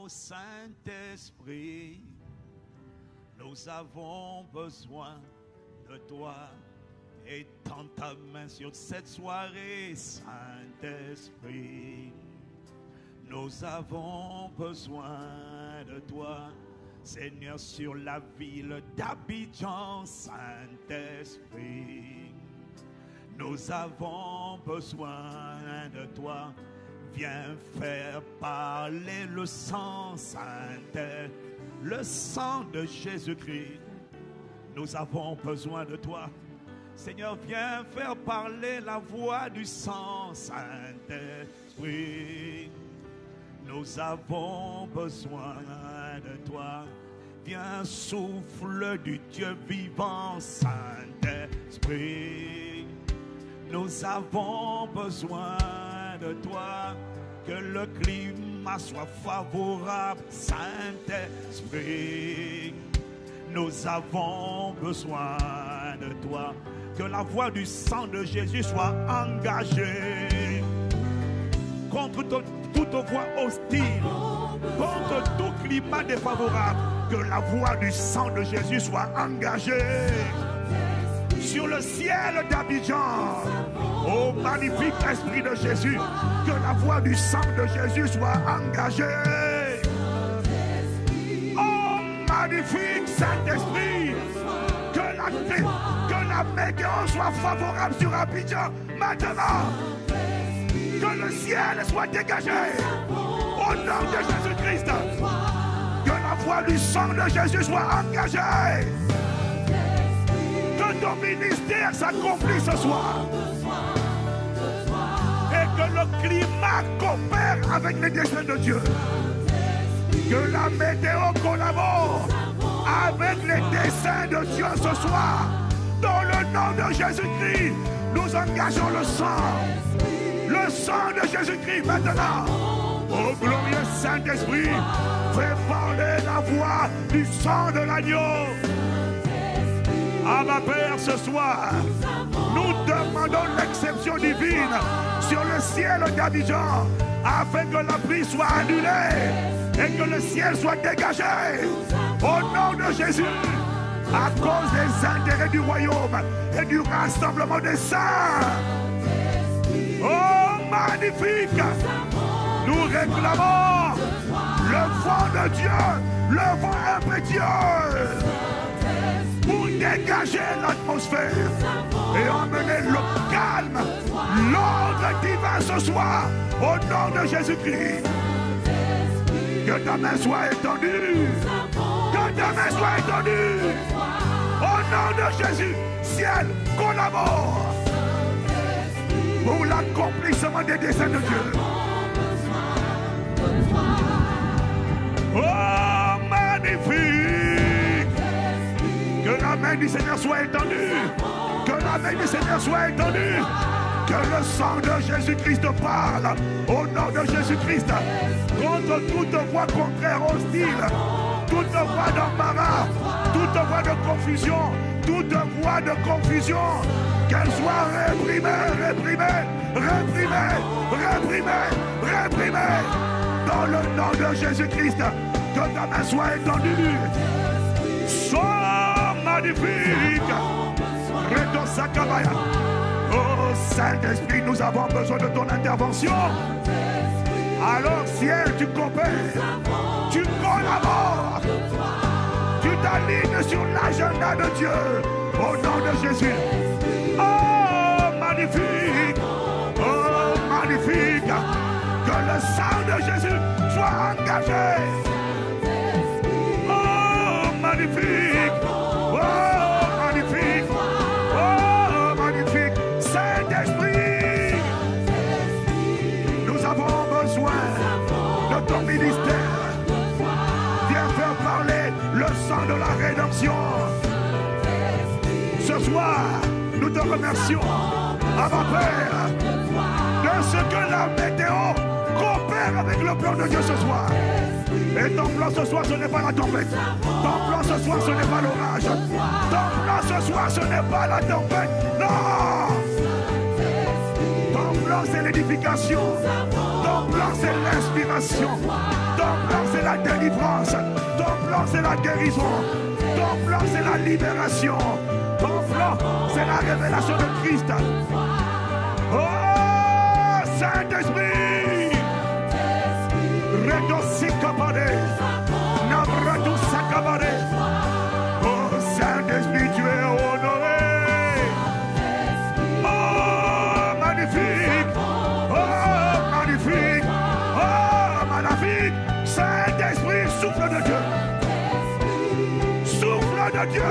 Saint-Esprit, nous avons besoin de toi. Étends ta main sur cette soirée, Saint-Esprit. Nous avons besoin de toi, Seigneur, sur la ville d'Abidjan, Saint-Esprit. Nous avons besoin de toi. Viens faire parler le sang, Saint-Esprit, le sang de Jésus-Christ. Nous avons besoin de toi. Seigneur, viens faire parler la voix du sang, Saint-Esprit. Nous avons besoin de toi. Viens, souffle du Dieu vivant, Saint-Esprit. Nous avons besoin de toi. Que le climat soit favorable, Saint-Esprit. Nous avons besoin de toi. Que la voix du sang de Jésus soit engagée contre toute voix hostile, contre tout climat défavorable. Que la voix du sang de Jésus soit engagée sur le ciel d'Abidjan. Oh magnifique Esprit de Jésus, que la voix du sang de Jésus soit engagée. Oh magnifique Saint-Esprit, que la météo soit favorable sur Abidjan maintenant. Que le ciel soit dégagé au nom de Jésus-Christ. Que la voix du sang de Jésus soit engagée. Que ton ministère s'accomplisse ce soir. Et que le climat coopère avec les desseins de Dieu. Que la météo collabore avec les desseins de Dieu ce soir. Dans le nom de Jésus-Christ, nous engageons le sang. Le sang de Jésus-Christ maintenant. Ô glorieux Saint-Esprit, fais parler la voix du sang de l'agneau. À ma Père, ce soir, nous demandons l'exception divine sur le ciel d'Abidjan, afin que la pluie soit annulée et que le ciel soit dégagé. Au nom de Jésus, à cause des intérêts du royaume et du rassemblement des saints. Oh magnifique, nous réclamons le vent de Dieu, le vent impétueux, pour dégager l'atmosphère et emmener le calme, l'ordre divin ce soir, au nom de Jésus-Christ. Que ta main soit étendue, que ta main soit étendue, au nom de Jésus. Ciel, collabore pour l'accomplissement des desseins de Dieu. Oh magnifique, que la main du Seigneur soit étendue, que la main du Seigneur soit étendue, que le sang de Jésus-Christ parle au nom de Jésus-Christ contre toute voix contraire hostile, toute voix d'embarras, toute voix de confusion, toute voix de confusion, qu'elle soit réprimée, réprimée, réprimée, réprimée, réprimée. Dans le nom de Jésus-Christ, que ta main soit étendue. Sois magnifique. Reto Sakabaya. Oh Saint-Esprit, nous avons besoin de ton intervention. Alors ciel, tu coopères, tu collabores, tu t'alignes sur l'agenda de Dieu. Au nom de Jésus. Oh magnifique. Oh magnifique. Que le sang de Jésus soit engagé. Oh magnifique. Oh magnifique. Oh magnifique. Saint-Esprit, nous avons besoin de ton ministère. Viens faire parler le sang de la rédemption. Ce soir, nous te remercions, Abba Père, de ce que la météo coopère avec le plan de Dieu ce soir. Et ton plan ce soir, ce n'est pas la tempête. Ton plan ce soir, ce n'est pas l'orage. Ton plan ce soir, ce n'est pas la tempête. Non! Ton plan, c'est l'édification. Ton plan, c'est l'inspiration. libération. Ton plan, c'est la délivrance. Ton plan, c'est la guérison. Ton plan, c'est la libération. Ton plan, c'est la révélation de Christ. Oh, Saint-Esprit, Redosicabare, Nabradusacabare. Oh, Saint-Esprit, tu es honoré. Oh, magnifique. Oh, magnifique. Oh, magnifique. Saint-Esprit, souffle de Dieu. Souffle de Dieu.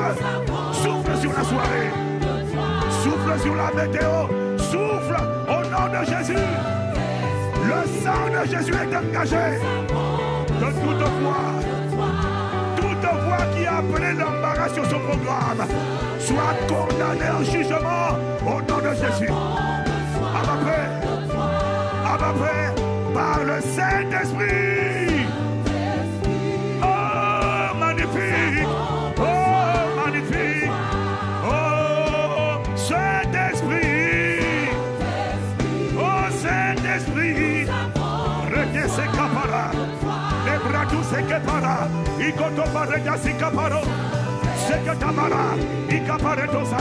Souffle sur la soirée. Souffle sur la météo. Souffle au nom de Jésus. Le sang de Jésus est engagé de toute voix qui a appelé l'embarras sur son programme soit condamnée en jugement au nom de Jésus. À ma paix, par le Saint-Esprit. Oh, magnifique. Oh, magnifique. Oh, Saint-Esprit. Oh, Saint-Esprit. Rete se capara. Les bras tous se capara. I koto parega si caparo. Se catamara. I caparetosa.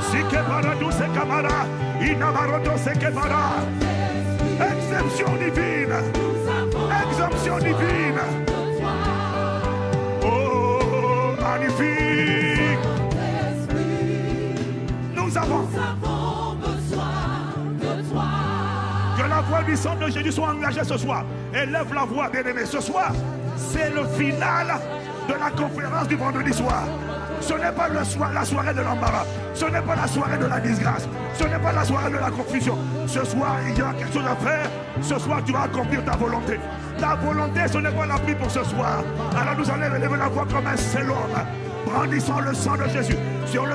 Si capara tous se camara. I namaroto se capara. Exception divine. Exemption divine. Oh, magnifique. Nous avons besoin de toi. Que la voix du sang de Jésus soit engagée ce soir. Élève la voix, bien-aimé. Ce soir, c'est le final de la conférence du vendredi soir. Ce n'est pas la soirée de l'embarras. Ce n'est pas la soirée de la disgrâce. Ce n'est pas la soirée de la confusion. Ce soir, il y a quelque chose à faire. Ce soir, tu vas accomplir ta volonté. Ta volonté, ce n'est pas la pluie pour ce soir. Alors nous allons élever la voix comme un seul homme, brandissant le sang de Jésus sur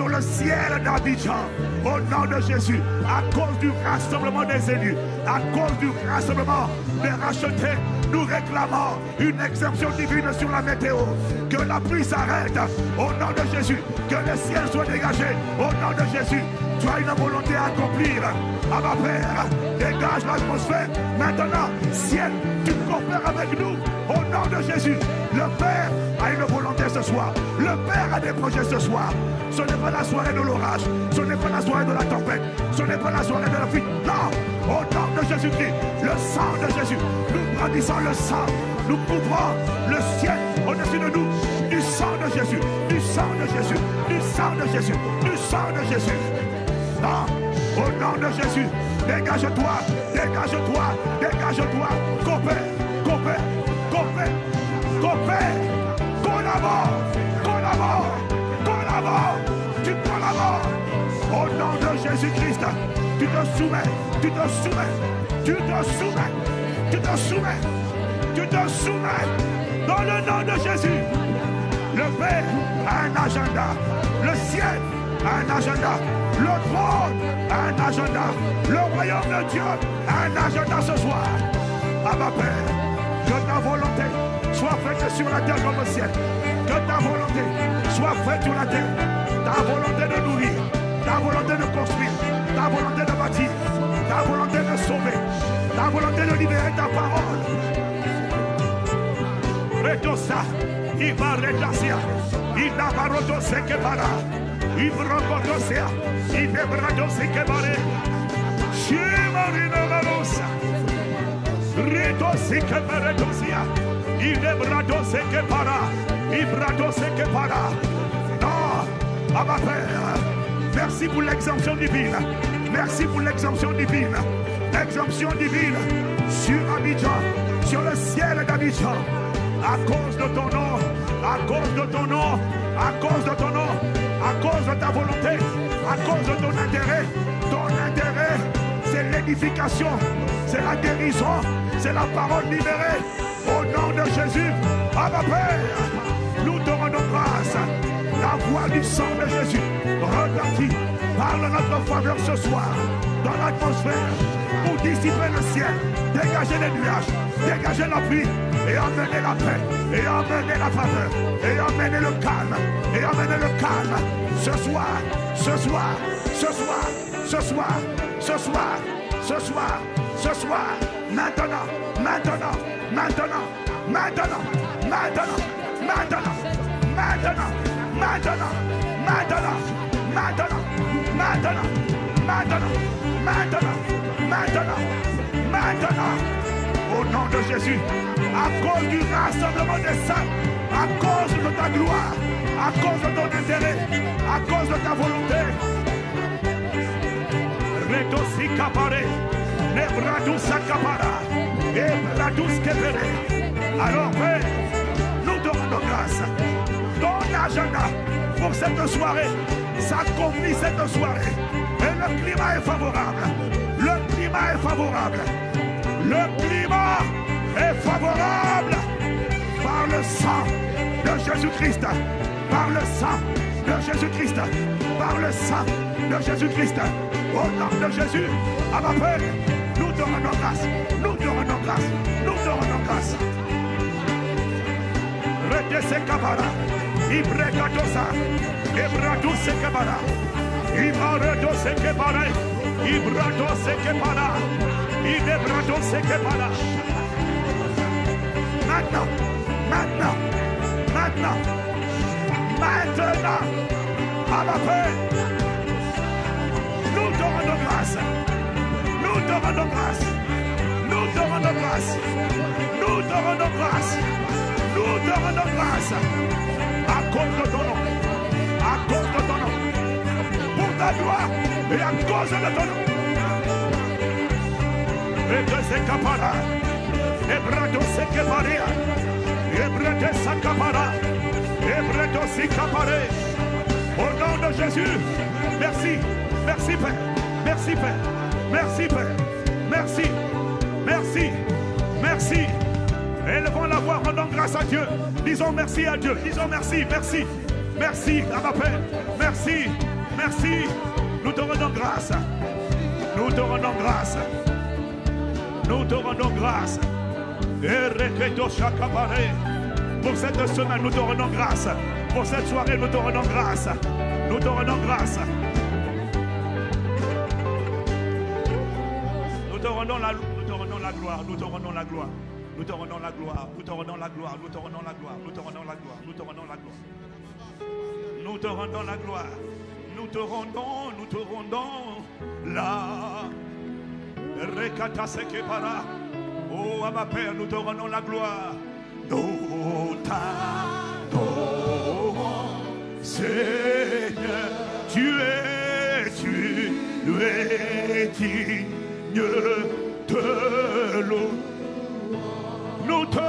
le ciel d'Abidjan. Au nom de Jésus, à cause du rassemblement des élus, à cause du rassemblement des rachetés, nous réclamons une exemption divine sur la météo. Que la pluie s'arrête au nom de Jésus. Que le ciel soit dégagé au nom de Jésus. Tu as une volonté à accomplir. À ma Père, dégage l'atmosphère. Maintenant, ciel, tu coopères avec nous au nom de Jésus. Le Père a une volonté ce soir. Le Père a des projets ce soir. Ce n'est pas la soirée de l'orage. Ce n'est pas la soirée de la tempête. Ce n'est pas la soirée de la fuite. Non, au nom de Jésus-Christ, le sang de Jésus. Nous brandissons le sang. Nous couvrons le ciel au-dessus de nous. Du sang de Jésus. Du sang de Jésus. Du sang de Jésus. Du sang de Jésus. Non, au nom de Jésus, dégage-toi, dégage-toi, dégage-toi, coopère, coopère, coopère, coopère, collabore, collabore, collabore, tu collabores. Au nom de Jésus-Christ, tu te soumets, tu te soumets, tu te soumets, tu te soumets, tu te soumets, dans le nom de Jésus. Le Père a un agenda, le ciel a un agenda. Le trône a un agenda. Le royaume de Dieu a un agenda ce soir. À ma Père, que ta volonté soit faite sur la terre comme au ciel. Que ta volonté soit faite sur la terre. Ta volonté de nourrir, ta volonté de construire, ta volonté de bâtir, ta volonté de sauver, ta volonté de libérer ta parole. Retosa, il va retassia, il n'a pas retossé que para. Il brocotosea, il debradose que bare. Chimarina marosa. Retose que paretosia. Il debradose que para. Il bradose que para. Non, à ma Père, merci pour l'exemption divine. Merci pour l'exemption divine. Exemption divine sur Abidjan, sur le ciel d'Abidjan. À cause de ton nom, à cause de ton nom, à cause de ton nom, à cause de ta volonté, à cause de ton intérêt, c'est l'édification, c'est la guérison, c'est la parole libérée. Au nom de Jésus, à ma Père, nous te rendons grâce. La voix du sang de Jésus retentit, parle notre faveur ce soir, dans l'atmosphère, pour dissiper le ciel, dégager les nuages, dégager la pluie, et emmener la paix, et emmener la faveur, et emmener le calme, et emmener le calme. Ce soir, ce soir, ce soir, ce soir, ce soir, ce soir, maintenant, maintenant, maintenant, maintenant, maintenant, maintenant, maintenant, maintenant, maintenant, maintenant, maintenant, maintenant, maintenant, maintenant, au nom de Jésus, à cause du rassemblement des saints, à cause de ta gloire, à cause de ton intérêt, à cause de ta volonté. Redosi capare, nebradus acapara, ebradus kevere. Alors, Père, nous te rendons grâce. Ton agenda pour cette soirée s'accomplit cette soirée. Et le climat est favorable. Le climat est favorable. Le climat est favorable par le sang de Jésus-Christ. Par le sang de Jésus-Christ. Par le sang de Jésus-Christ. Au nom de Jésus, à ma Père, nous te rendons grâce. Nous te rendons grâce. Nous te rendons grâce. Redese kabara, ibregadosa, ebradose kabara, ibaredose kebara, ibradose kebara, idebradose kebara. Maintenant, maintenant, maintenant, maintenant, à ma Père, nous te rendons grâce. Nous te rendons grâce. Nous te rendons grâce. Nous te rendons grâce. Nous te rendons grâce. À cause de ton nom. À cause de ton nom. Pour ta gloire et à cause de ton nom. Et que c'est capara. Et brado c'est caparia. Et brado c'est capara. Et brado c'est caparé. Au nom de Jésus. Merci. Merci Père, merci Père, merci Père, merci, merci, merci. Élevons la voix, rendons grâce à Dieu. Disons merci à Dieu, disons merci, merci, merci à ma Père, merci, merci. Nous te rendons grâce, nous te rendons grâce, nous te rendons grâce. Pour cette semaine, nous te rendons grâce. Pour cette soirée, nous te rendons grâce. Nous te rendons grâce. Nous te rendons la gloire, nous te rendons la gloire, nous te rendons la gloire, nous te rendons la gloire, nous te rendons la gloire, nous te rendons la gloire, nous te rendons la gloire, nous te rendons la gloire, nous te rendons la recata sekepara. Oh, Abba Père, nous te rendons la gloire. Nous t'adorons, Seigneur, tu es digne de l'eau. Nous te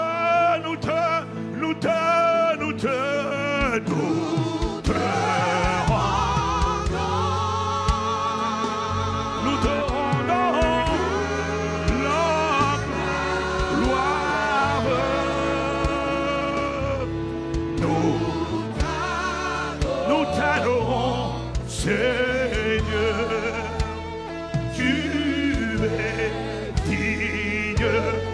Seigneur, tu es digne de nous.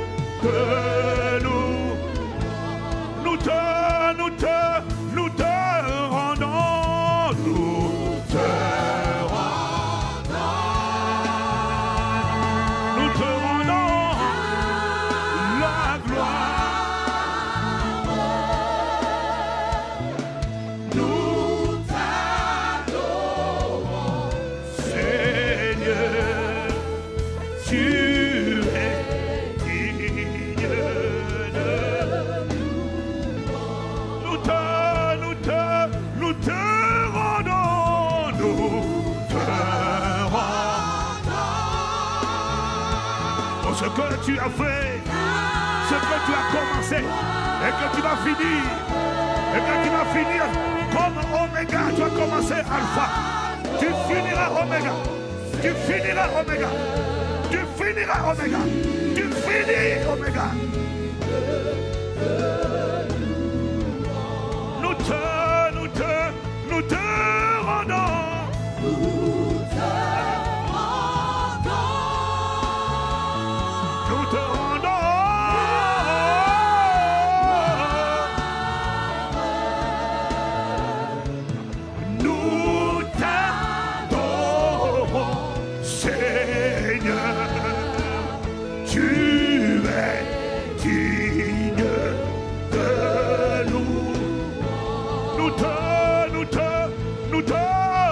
Nous te rendons, la gloire. Nous t'adorons, Seigneur, tu es digne de nous. Nous te rendons, pour ce que tu as fait, ce que tu as commencé, et que tu vas finir, et que tu vas finir comme Oméga. Tu as commencé Alpha, tu finiras Oméga, tu finiras Oméga, tu finiras Oméga, tu finis Oméga. Nous te rendons. Nous te rendons. Nous t'adorons, Seigneur. Tu es digne de nous. Nous te rendons, nous te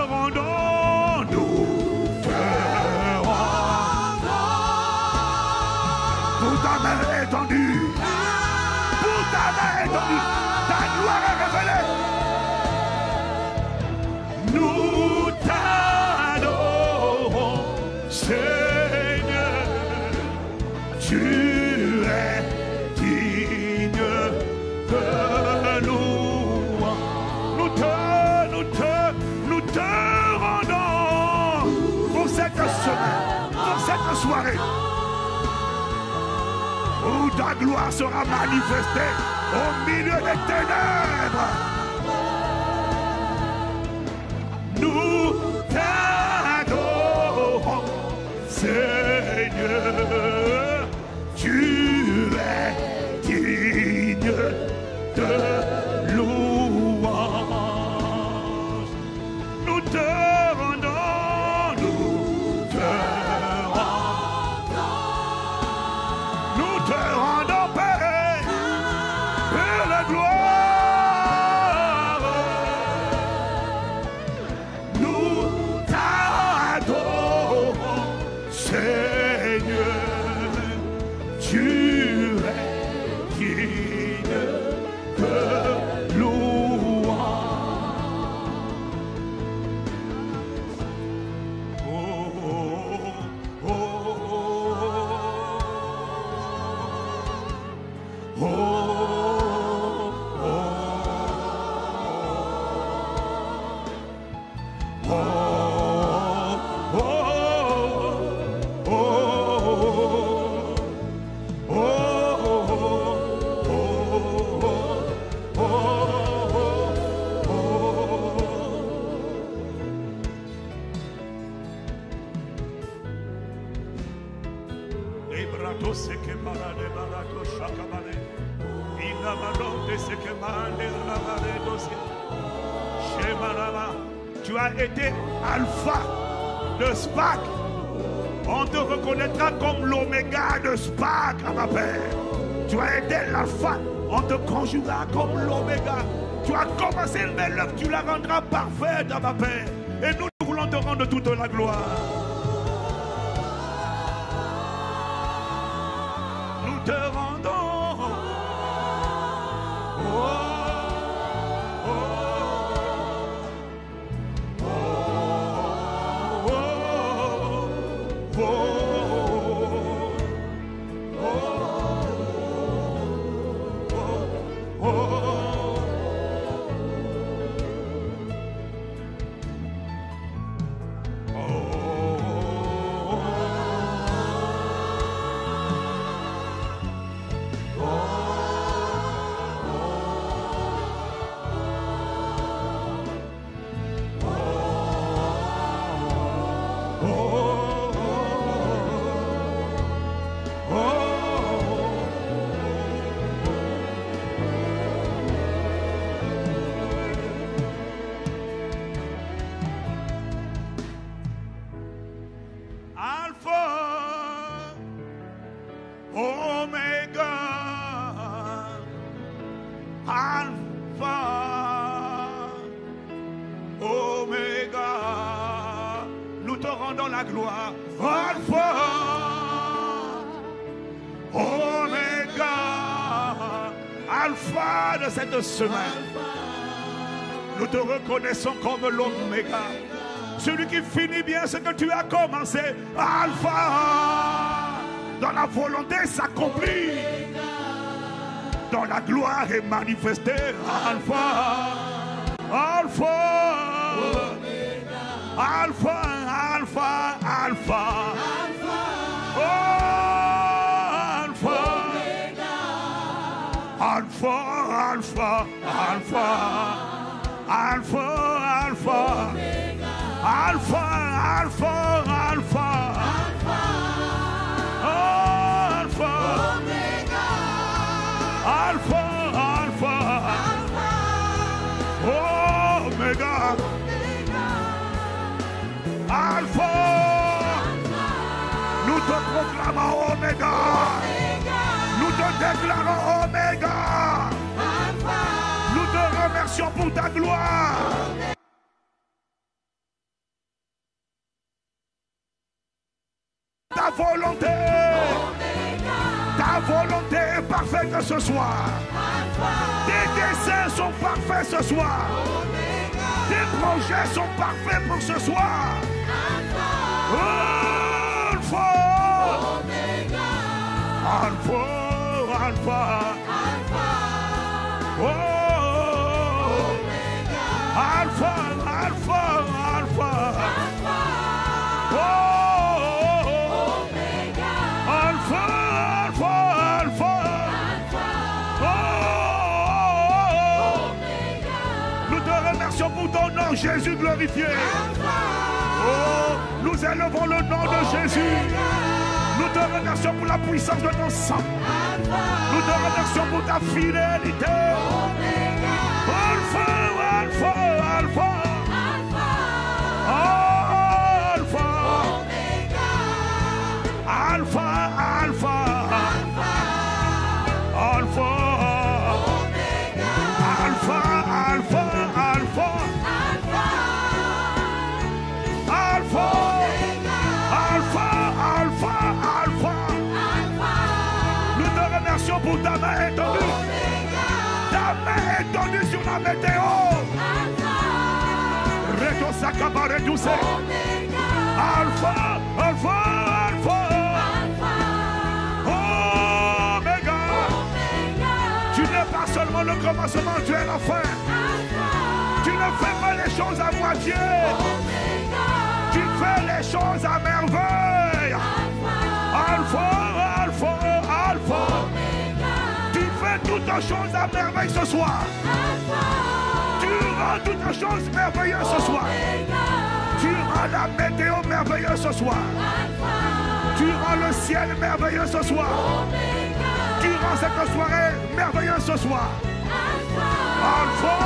rendons. Pour ta main étendue, pour ta main étendue, ta gloire est révélée. Nous t'adorons, Seigneur. Tu es digne de nous. Nous te rendons pour cette semaine, pour cette soirée, où ta gloire sera manifestée au milieu des ténèbres. Nous t'adorons, Seigneur. Tu es digne de louange. Nous te rendons, Père, pour la gloire. Nous t'adorons, Seigneur. Tu es digne de louange. Oh, oh, oh, oh, oh, tu as été alpha de SPAC. On te reconnaîtra comme l'oméga de SPAC, à ma Père. Tu as été l'alpha. On te conjuguera comme l'oméga. Tu as commencé une belle œuvre, tu la rendras parfaite, à ma Père. Et nous voulons te rendre toute la gloire. Nous te rendons. Oh. La gloire, Alpha, Oméga, Alpha de cette semaine. Nous te reconnaissons comme l'Oméga, celui qui finit bien ce que tu as commencé. Alpha, dans la volonté s'accomplit, dans la gloire est manifestée. Alpha, Alpha, Alpha, Alpha, Alpha, oh, Alpha, Alpha, Alpha, Alpha, Alpha, Alpha, Alpha, Alpha, Alpha, oh, Alpha, Alpha, Alpha, Omega. Alpha, nous te proclamons Oméga. déclarons Oméga. Nous te remercions pour ta gloire. Ta volonté est parfaite ce soir. Tes desseins sont parfaits ce soir. Tes projets sont parfaits pour ce soir. Alpha, Alpha, Alpha, oh, Alpha, Alpha, Alpha, oh, Alpha, Alpha, Alpha, oh, nous te remercions pour ton nom, Jésus glorifié. Oh, nous élevons le nom de Jésus. Nous te remercions pour la puissance de ton sang. Nous te remercions pour ta fidélité. Alpha, Alpha, Alpha, Alpha, Alpha, Alpha, Alpha, Alpha, Alpha, Alpha, Alpha, Alpha, Alpha. Nous te remercions pour ta main étendue. Ta main étendue sur la météo. Reto Sakabare Douce. Alpha, Alpha, Alpha. Oméga. Tu n'es pas seulement le commencement, tu es la fin. Tu ne fais pas les choses à moitié. Tu fais les choses à merveille. Alpha, Alpha, Alpha. Tu fais toutes choses à merveille ce soir. Tu rends toutes choses merveilleuses ce soir. Tu rends la météo merveilleuse ce soir. Tu rends le ciel merveilleux ce soir. Tu rends cette soirée merveilleuse ce soir. Alpha,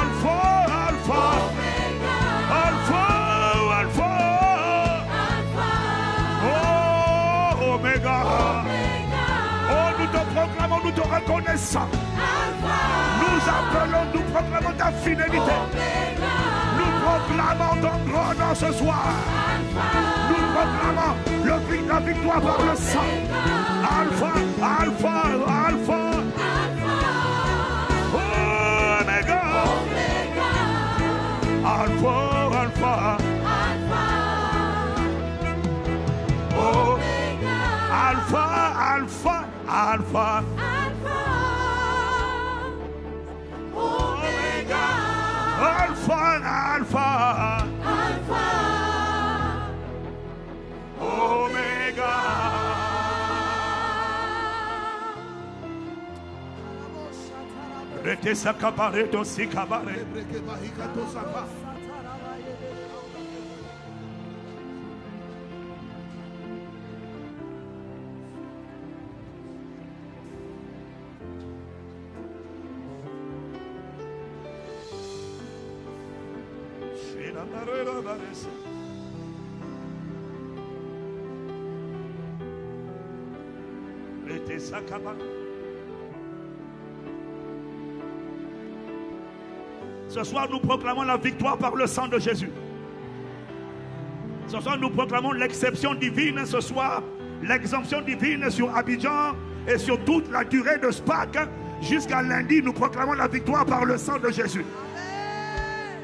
Alpha, Alpha. Alpha, Alpha. Oh, Oméga. Oh, nous te proclamons, nous te reconnaissons. Nous appelons, nous proclamons ta fidélité. Nous proclamons ton grand nom ce soir. Nous proclamons la victoire par le sang. Alpha, Alpha, Alpha. Oméga. Alpha, Alpha. Oh, Alpha, Alpha, Alpha. Oméga. Alpha, Alpha. Oméga. Rete sakabare to sikabare. Ce soir, nous proclamons la victoire par le sang de Jésus. Ce soir, nous proclamons l'exception divine. Ce soir, l'exemption divine sur Abidjan et sur toute la durée de Pâques. Jusqu'à lundi, nous proclamons la victoire par le sang de Jésus.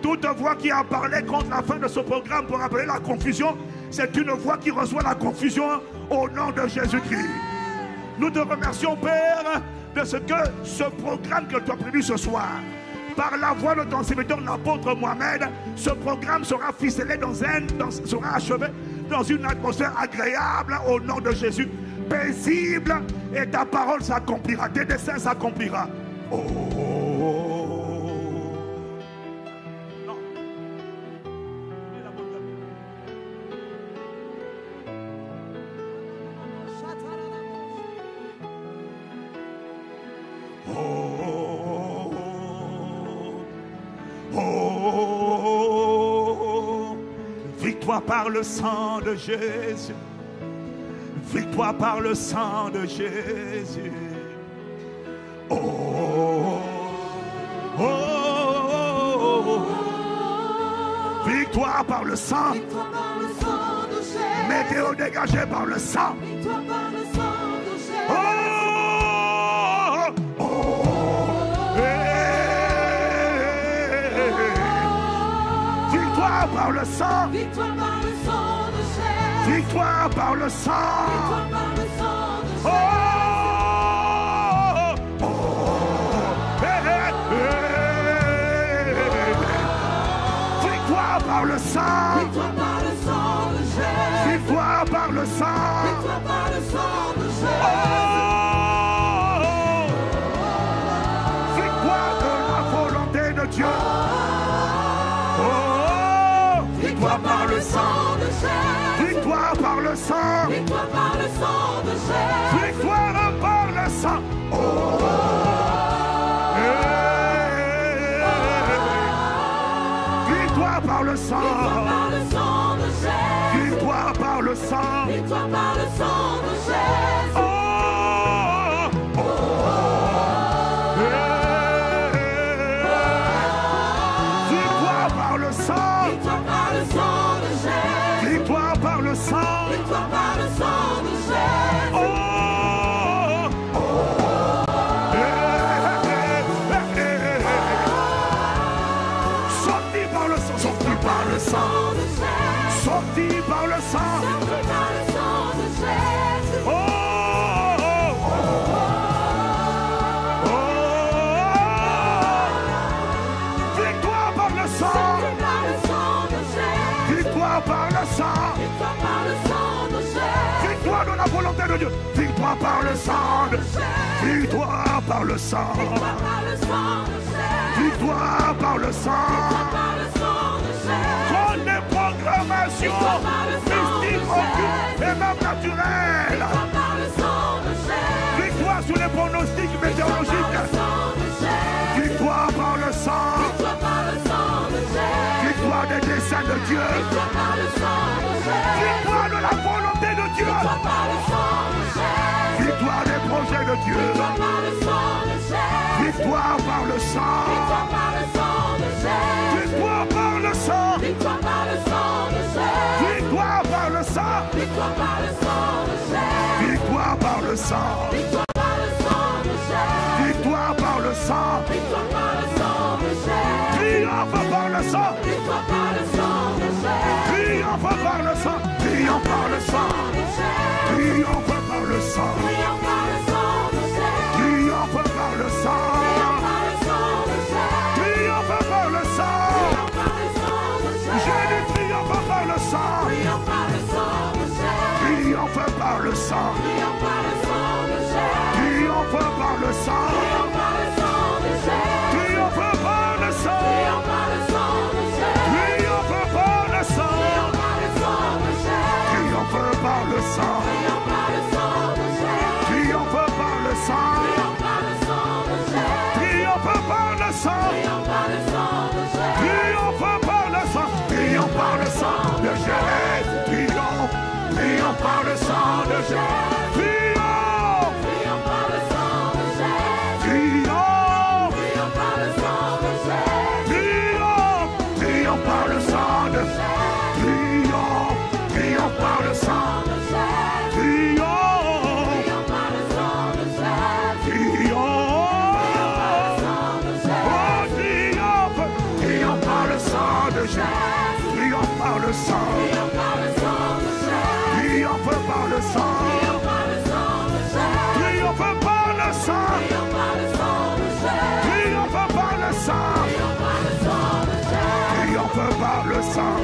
Toute voix qui a parlé contre la fin de ce programme pour appeler la confusion, c'est une voix qui reçoit la confusion au nom de Jésus-Christ. Nous te remercions, Père, de ce que ce programme que tu as prévu ce soir, par la voix de ton serviteur, l'apôtre Mohamed, ce programme sera ficelé sera achevé dans une atmosphère agréable au nom de Jésus, paisible, et ta parole s'accomplira, tes desseins s'accomplira. Oh. Victoire par le sang de Jésus. Victoire par le sang de Jésus. Oh, oh, oh, oh. Victoire par le sang. Météo dégagé par le sang. Oh, oh, oh. Victoire par le sang. Victoire par le sang. Oh, oh, victoire par le sang. Victoire par le sang. Oh, victoire de la volonté de Dieu. Oh, victoire par le sang. Victoire par le sang. Victoire par le sang de Jésus. Victoire par le sang. Oh. Victoire par le sang. Victoire par le sang. Victoire par le sang de Jésus. Oh. Oh. Victoire par le sang. Victoire par le sang de Jésus. Victoire par le sang. Victoire par le sang de Jésus. Oh. Oh. Sorti par le sang. Sorti par le sang. Sorti par le sang. Sorti par le sang de Jésus. Oh. Oh. Oh. Victoire par le sang. Victoire par le sang. Victoire par le sang de Jésus. Victoire de la volonté de Dieu. Victoire par le sang. Victoire par le sang. Victoire par le sang. Contre les programmations mystiques, occultes et même naturelles. Victoire sur les pronostics météorologiques. Victoire par le sang. Victoire des desseins de Dieu. Victoire de la volonté de Dieu. Victoire des projets de Dieu. Victoire par le sang. Victoire par le sang. Victoire par le sang. Victoire par le sang. Victoire par le sang. Victoire par le sang. Triomphe par le sang. Triomphe par le sang. Triomphe par le sang. Triomphe par le sang. Triomphe par le sang. Triomphe par le sang. J'ai dit triomphe par le sang. Triomphe par le sang. Triomphe par le sang. Triomphe par le sang. Triomphe par le sang. Triomphe par le sang. Triomphe par le sang. Triomphe par le sang. Triomphe par le sang. Triomphe par le sang de Jésus. Triomphe. Triomphe par le sang de Jésus. Triomphe. Triomphe par le sang de Jésus. Triomphe. Triomphe par le sang de Jésus. Triomphe. Triomphe par le sang de Jésus. Triomphe. Triomphe par le sang de Jésus. Triomphe. Triomphe par le sang de Jésus. Triomphe. Triomphe par le sang de Jésus. Triomphe par le sang. Triomphe par le sang. Triomphe par le sang. Triomphe par le sang.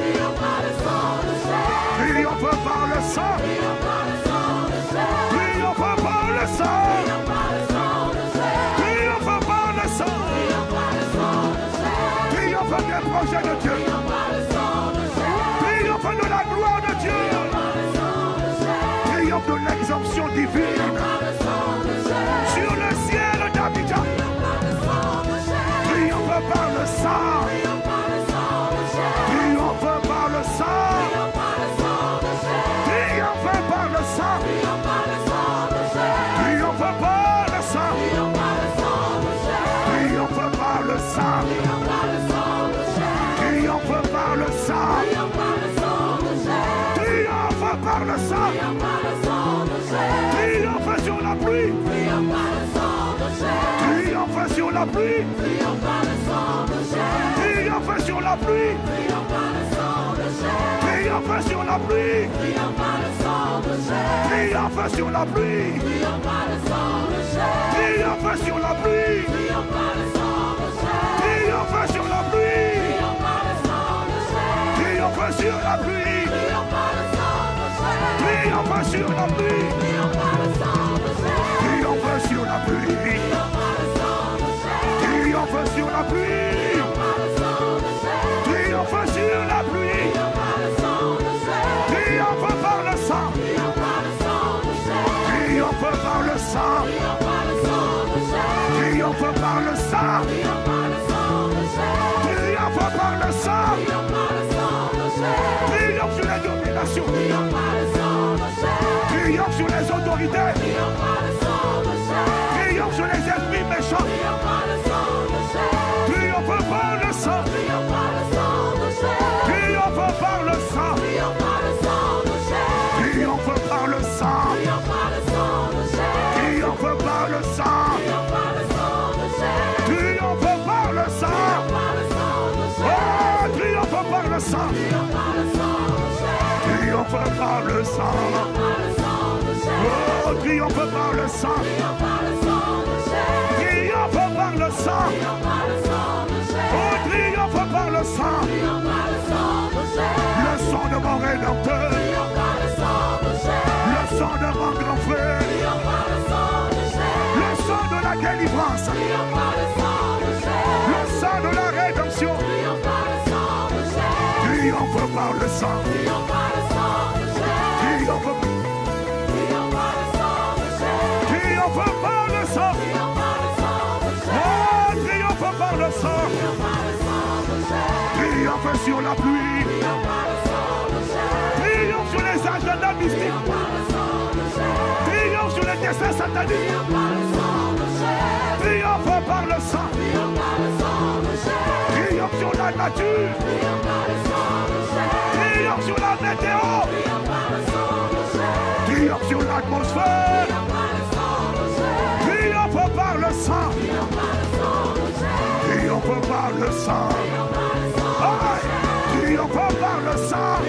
Triomphe par le sang. Triomphe par le sang. Triomphe par le sang. Triomphe par le sang. Triomphe des projets de Dieu. Triomphe de la gloire de Dieu. Triomphe de l'exemption divine. Sur le ciel d'Abidjan. Triomphe par le sang. Triomphe par le sang. Triomphe par le sang. Triomphe par le sang. la pluie. Triomphe sur la pluie. Triomphe sur la pluie. Triomphe sur la pluie. Triomphe sur la pluie. Triomphe sur la pluie. Triomphe sur la pluie. Triomphe sur la pluie. Triomphe sur la pluie. Triomphe sur la pluie. Triomphe sur la pluie. Triomphe par le sang. Triomphe par le sang. Triomphe par le sang. Triomphe par le sang. Triomphe sur les dominations. Triomphe sur les autorités. Triomphe sur les esprits méchants. Triomphe par le sang. Triomphe par le sang. Triomphe par le sang. Triomphe par le sang. Triomphe par le sang. Oh, triomphe par le sang. Triomphe par le sang. Oh, triomphe par le sang. Triomphe par le sang. Oh, triomphe par le sang. Le sang de mon Rédempteur. Le sang de mon grand frère. Le sang de la délivrance. Le sang de la rédemption. Triomphe par le sang. Triomphe par le sang. Oh, triomphe par le sang. Triomphe sur la pluie. Triomphe sur les agendas mystiques. Triomphe sur les desseins sataniques. Triomphe par le sang. Triomphe sur la nature. Triomphe sur la météo. Triomphe sur l'atmosphère. Triomphe par le sang. Triomphe par le sang. Triomphe par le sang.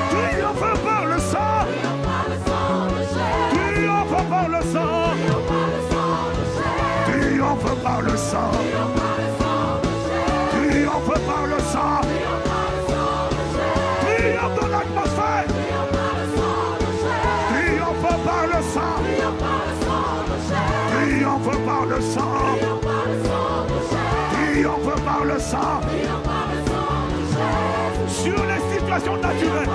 Triomphe par le sang. Triomphe par le sang. Triomphe par le sang. Triomphe par le sang. Triomphe dans l'atmosphère. Triomphe par le sang. Triomphe par le sang. Triomphe par le sang. Sur les situations naturelles.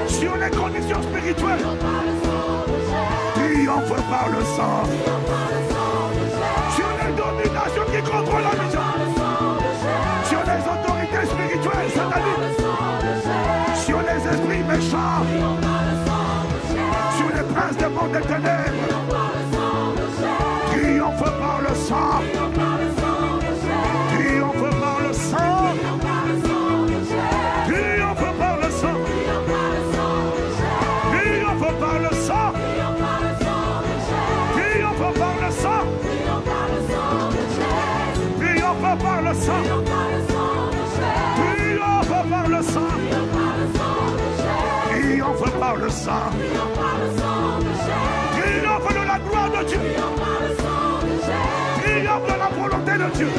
Sur les conditions spirituelles. Triomphe par le sang. Sur les dominations qui contrôlent la vision. Sur les autorités spirituelles sataniques. Sur les esprits méchants. Sur les princes des mondes des ténèbres. Triomphe par le sang. Triomphe par le sang. Triomphe par le sang. Triomphe par le sang. Triomphe par le sang. Triomphe par le sang. Triomphe par le sang. Triomphe par le sang. Triomphe de la gloire de Dieu. Triomphe de la volonté de Dieu.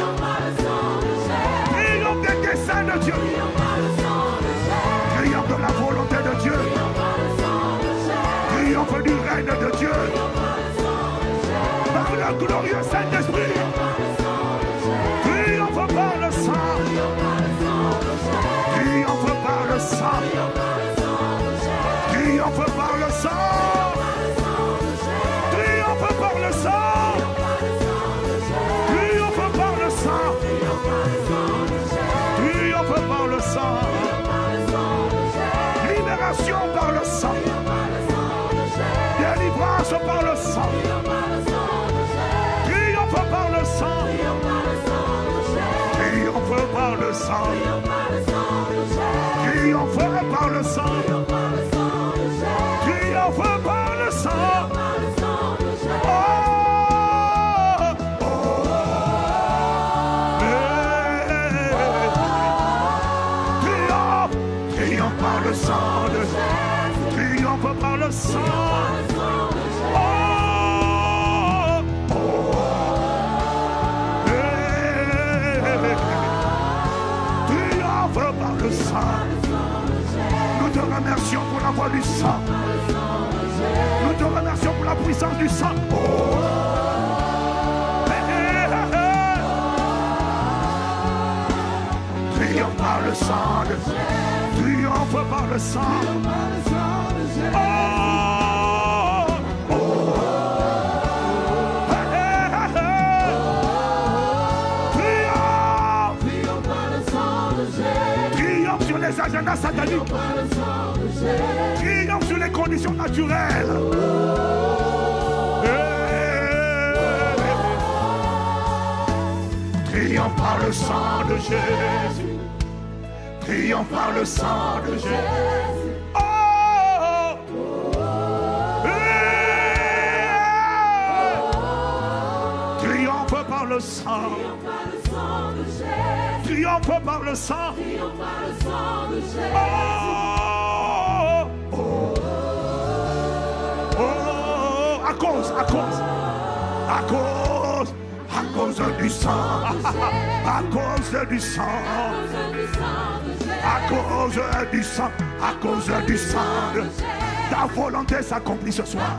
Triomphe des desseins de Dieu. Triomphe de la volonté de Dieu. Triomphe du règne de Dieu. Par le glorieux Saint-Esprit. Triomphe par le sang. Triomphe par le sang. Triomphe par le sang. Triomphe par le sang. Triomphe par le sang. Triomphe par le sang. Libération par le sang. Délivrance par le sang. Triomphe par le sang. Triomphe par le sang. Triomphe par le sang. Triomphe par le sang. Oh, le sang. Oh, oh. Triomphe par le sang. Nous te remercions pour la voix du sang. Nous te remercions pour la puissance du sang. Oh. Triomphe par le sang de Jésus. Triomphe par le sang. Oh, oh. Triomphe. Triomphe sur les agendas sataniques. Triomphe sur les conditions naturelles. Triomphe par le sang de Jésus. Triomphe par le sang de Jésus. Oh, triomphe par le sang. Triomphe par le sang. Oh, oh, oh, à cause du sang, à cause du sang, à cause du sang, à cause du sang, ta volonté s'accomplit ce soir.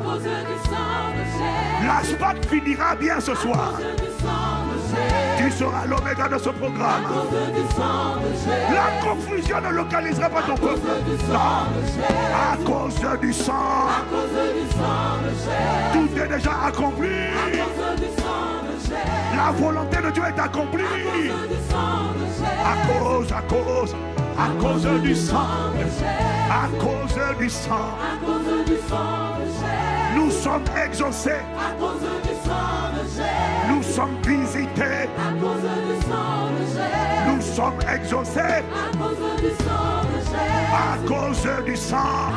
La SPAC finira bien ce soir. Tu seras l'oméga de ce programme. La confusion ne localisera pas ton peuple. Non. À cause du sang. Tout est déjà accompli. La volonté de Dieu est accomplie. À cause du sang. À cause du sang. Nous sommes exaucés. Nous sommes visités. Nous sommes exaucés. À cause du sang.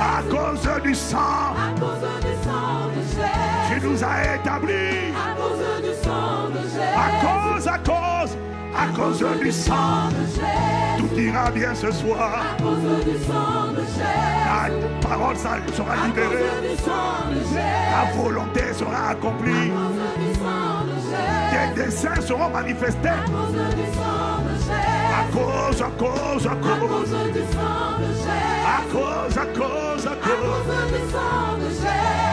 À cause du sang. Tu nous as établis. À cause du sang. Tout ira bien ce soir. Ta parole sera libérée. Ta volonté sera accomplie. Tes desseins seront manifestés. À cause.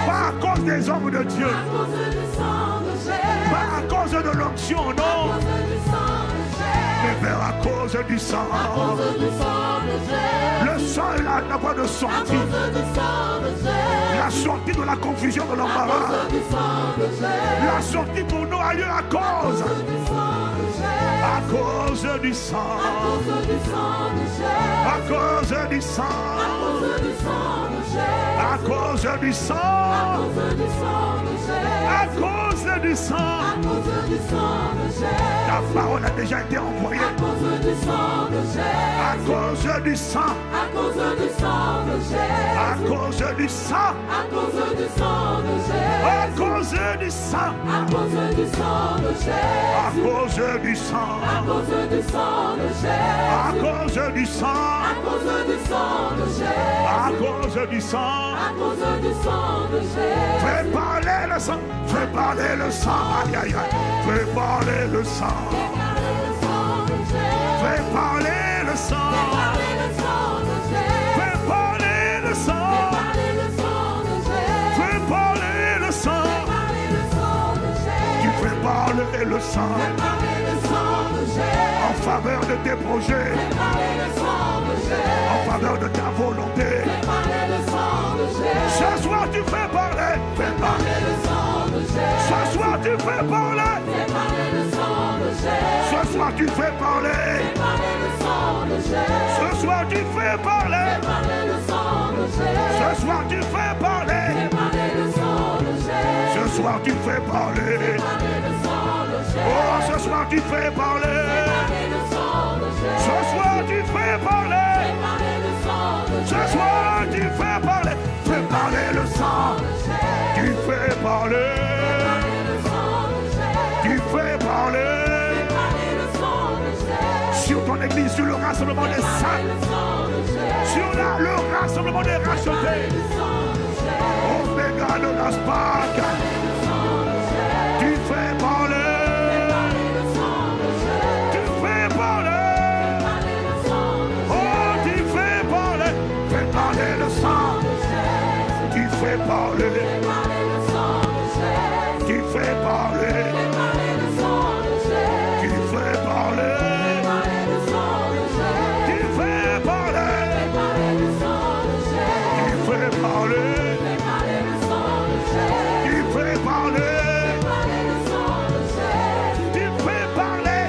Pas à cause des hommes de Dieu. Pas à cause de l'onction, non. Mais à cause du sang. Le sang est là, n'a pas de sortie. La sortie de la confusion, de l'embarras. La sortie pour nous a lieu à cause du sang. À cause du sang. À cause du sang. À cause du sang. Ta parole a déjà été envoyée. À cause du sang. À cause du sang. À cause du sang. À cause du sang. À cause du sang. À cause du sang. À cause du sang. À cause du sang. À cause du sang. À cause du sang. Fais parler le sang. Fais parler le sang. Aïe aïe aïe. Fais parler le sang. Fais parler le sang. Fais parler le sang. Fais parler le sang. Tu fais parler le sang. En faveur de tes projets. En faveur de ta volonté. Ce soir tu fais parler. Fais parler le sang de Jésus. Ce soir tu fais parler. Fais parler le sang de Jésus. Ce soir tu fais parler. Fais parler le sang de Jésus. Ce soir tu fais parler. Fais parler le sang de Jésus. Ce soir tu fais parler. Fais parler le sang de Jésus. Ce soir tu fais parler. Fais parler le sang de Jésus. Oh, ce soir tu fais parler. Fais parler le sang de Jésus. Ce soir tu fais parler. Fais parler le sang de Jésus. Ce soir tu fais parler. Fais parler le sang. Tu fais parler. Tu fais parler. Sur ton église, sur le rassemblement des saints. sur le rassemblement des rachetés. Oméga de la Spark. Tu fais parler. Tu fais parler. Oh, tu fais parler. Fais parler le sang. Tu fais parler. Tu fais parler. Tu fais parler. Tu fais parler. Tu fais parler. Tu fais parler. Tu fais parler.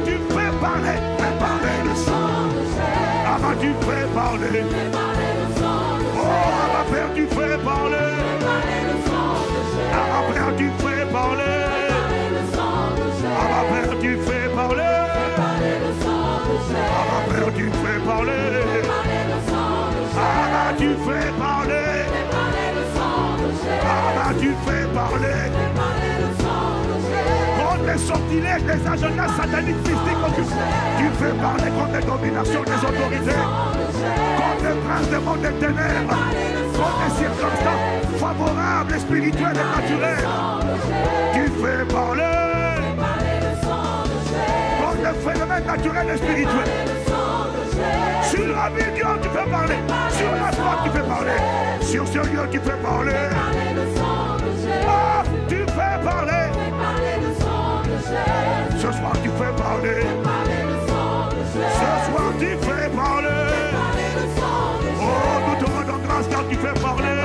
Tu fais parler. Fais parler le sang. Ah, tu fais parler. Oh, ma Père, tu fais parler. Ah, Père, tu fais parler. Ah, Père, tu fais parler. Ah, Père, tu fais parler. Ah, tu fais parler. Ah, tu fais parler. Contre les sortilèges, les agendas sataniques, mystiques, occultes. Tu fais parler contre les dominations des autorités. Contre les princes des mondes des ténèbres. Contre les circonstances favorables, spirituelles et naturelles. Tu fais parler. Contre les phénomènes naturels et spirituels. Sur la million, tu fais parler. Sur la foi, tu fais parler. Sur ce lieu, tu fais parler. Ah, tu fais parler. Ce soir, tu fais parler. Ce soir, tu fais parler. Oh, nous te rendons grâce car tu fais parler.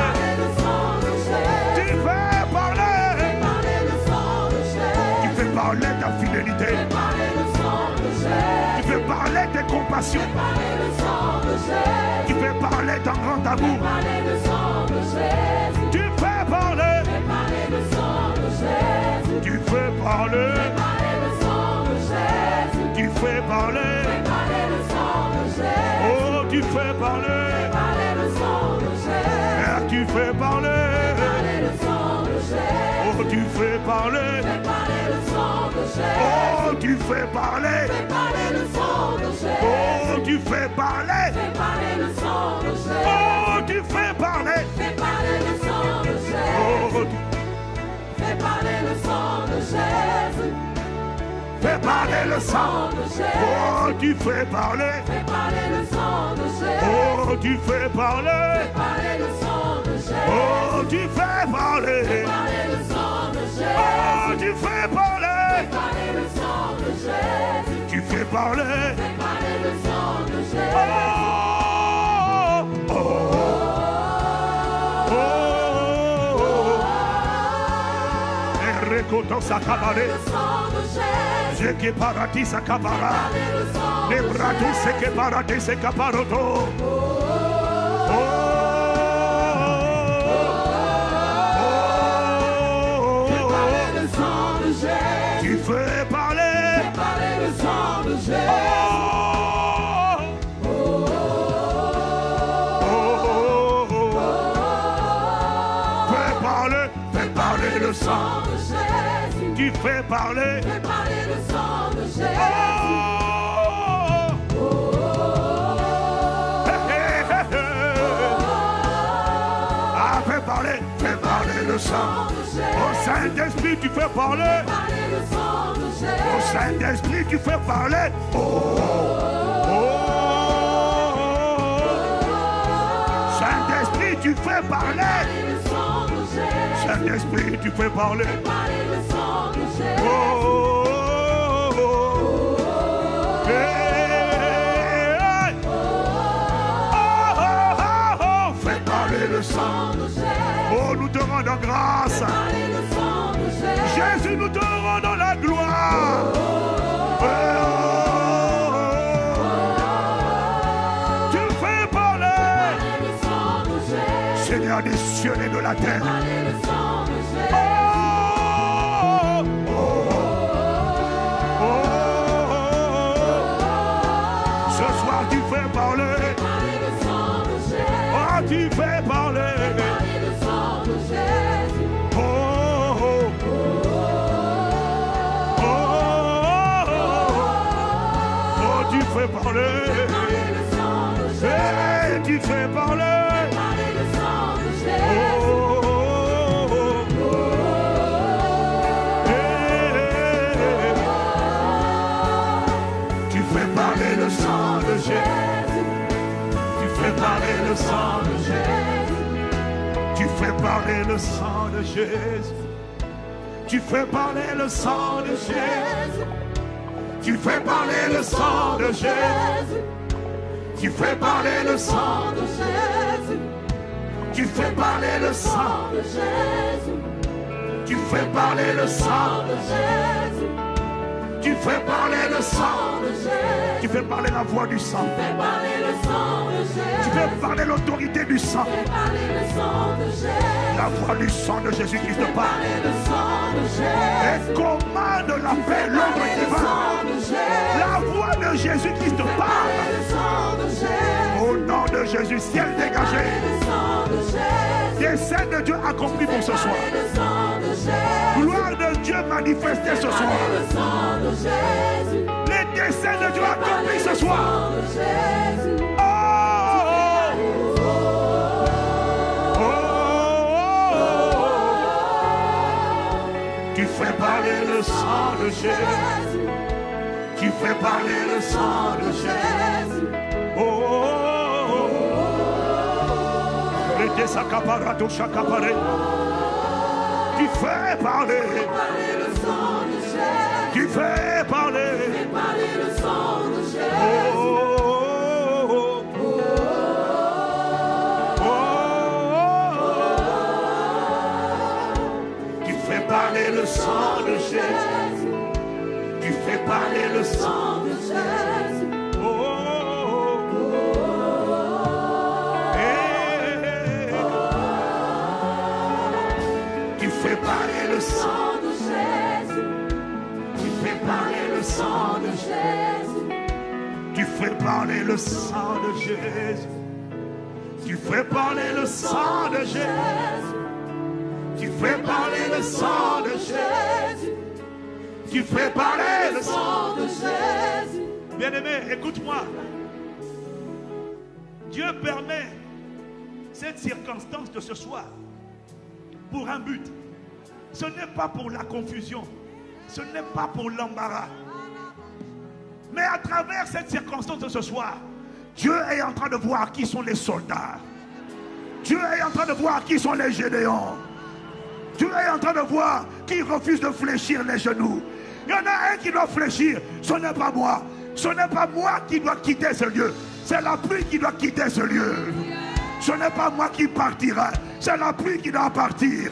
Tu fais parler. Tu fais parler ta fidélité. Tu fais parler tes compassions. Tu fais parler ton grand amour. Tu fais parler. Tu fais parler. Tu fais parler. Oh, tu fais parler. Père, tu fais parler. Oh, tu fais parler. Oh, tu fais parler. Oh, tu fais parler. Oh, tu fais parler. Oh, fais parler le sang de Jésus. Fais parler le sang. Oh, tu fais parler. Fais parler le sang de Jésus. Oh, tu fais parler. Fais parler le sang de Jésus. Oh, tu fais parler. Fais parler le sang de Jésus. Oh, tu fais parler. Fais parler le sang de Jésus. Tu fais parler. Fais parler le sang de Jésus. Oh, oh, oh, oh, oh. Sa cabaret, je que paratis sa cabara, les bras tous que paratis se caparoto. Tu fais parler le sang de Jésus. Fais parler le sang. Tu fais parler. Fais parler le sang de Jésus. Oh, hey, hey, hey, hey. Ah, fais parler le sang. Au Saint-Esprit, tu fais parler. Au Saint-Esprit, tu fais parler. Oh, oh. Saint-Esprit, tu fais parler. Saint-Esprit, tu fais parler. Oh, oh, oh, oh. Hey, oh, oh, oh, oh. Fais parler le sang. Oh, nous te rendons grâce. Jésus, nous te rendons la gloire. Oh, oh, oh. Tu fais parler. Seigneur des cieux et de la terre. Oh, oh, oh, oh. Ce soir, tu fais parler. Oh, tu fais parler. Oh, oh, oh, oh, oh, tu fais parler. Et tu fais parler. Parler le sang de Jésus. Tu fais parler le sang de Jésus. Tu fais parler le sang de Jésus. Tu fais parler le sang de Jésus. Tu fais parler le sang de Jésus. Tu fais parler le sang de Jésus. Tu fais parler le sang de Jésus. Tu fais parler le sang de Jésus. Tu fais parler le sang de Jésus. Tu fais parler le sang de Jésus. Tu fais parler la voix du sang. Tu fais parler le sang de Jésus. Tu fais parler l'autorité du sang. Tu fais parler le sang de Jésus. La voix du sang de Jésus-Christ te parle. Le sang de Jésus. Et commande la paix, l'ordre divin. La voix de Jésus-Christ te parle. Au nom de Jésus, ciel dégagé. Dessein de Dieu accompli pour ce soir. Gloire de Dieu manifestée ce soir. Les desseins de Dieu accomplis ce soir. Oh, oh, oh, tu fais parler le sang de Jésus. Tu fais parler le sang de Jésus. Oh, oh, oh. Tu fais parler. Le sang de Jésus. Tu fais parler. Le sang de Jésus. Oh, oh, oh, oh, oh. Tu fais parler le sang de Jésus. Tu fais parler le sang de Jésus. Oh, oh, oh. Tu fais parler le sang de Jésus. Tu fais parler le sang de Jésus. Tu fais parler le sang de Jésus. Tu fais parler le sang de Jésus. Tu fais parler le sang de Jésus. Tu fais parler le sang de Jésus. Bien-aimé, écoute-moi. Dieu permet cette circonstance de ce soir pour un but. Ce n'est pas pour la confusion. Ce n'est pas pour l'embarras. Mais à travers cette circonstance de ce soir, Dieu est en train de voir qui sont les soldats. Dieu est en train de voir qui sont les Gédéons. Dieu est en train de voir qui refuse de fléchir les genoux. Il y en a un qui doit fléchir. Ce n'est pas moi. Ce n'est pas moi qui dois quitter ce lieu. C'est la pluie qui doit quitter ce lieu. Ce n'est pas moi qui partira. C'est la pluie qui doit partir.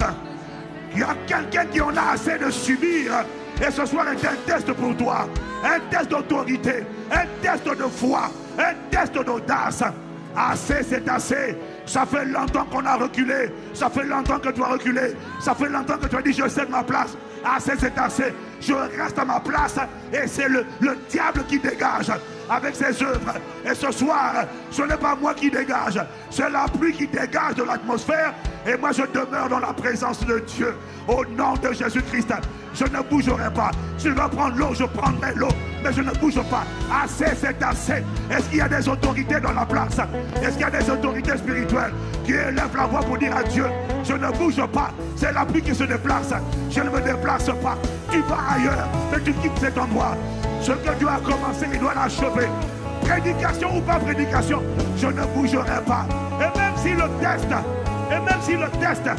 Il y a quelqu'un qui en a assez de subir. Et ce soir est un test pour toi. Un test d'autorité. Un test de foi. Un test d'audace. Assez, c'est assez. Ça fait longtemps qu'on a reculé. Ça fait longtemps que tu as reculé. Ça fait longtemps que tu as dit je cède ma place. Assez, c'est assez. Je reste à ma place. Et c'est le diable qui dégage avec ses œuvres. Et ce soir, ce n'est pas moi qui dégage. C'est la pluie qui dégage de l'atmosphère. Et moi je demeure dans la présence de Dieu. Au nom de Jésus-Christ. Je ne bougerai pas. Si je dois prendre l'eau, je prendrai l'eau. Mais je ne bouge pas. Assez, c'est assez. Est-ce qu'il y a des autorités dans la place? Est-ce qu'il y a des autorités spirituelles qui élèvent la voix pour dire à Dieu, je ne bouge pas. C'est la pluie qui se déplace. Je ne me déplace pas. Tu vas ailleurs, mais tu quittes cet endroit. Ce que Dieu a commencé, il doit l'achever. Prédication ou pas prédication, je ne bougerai pas. Et même si le test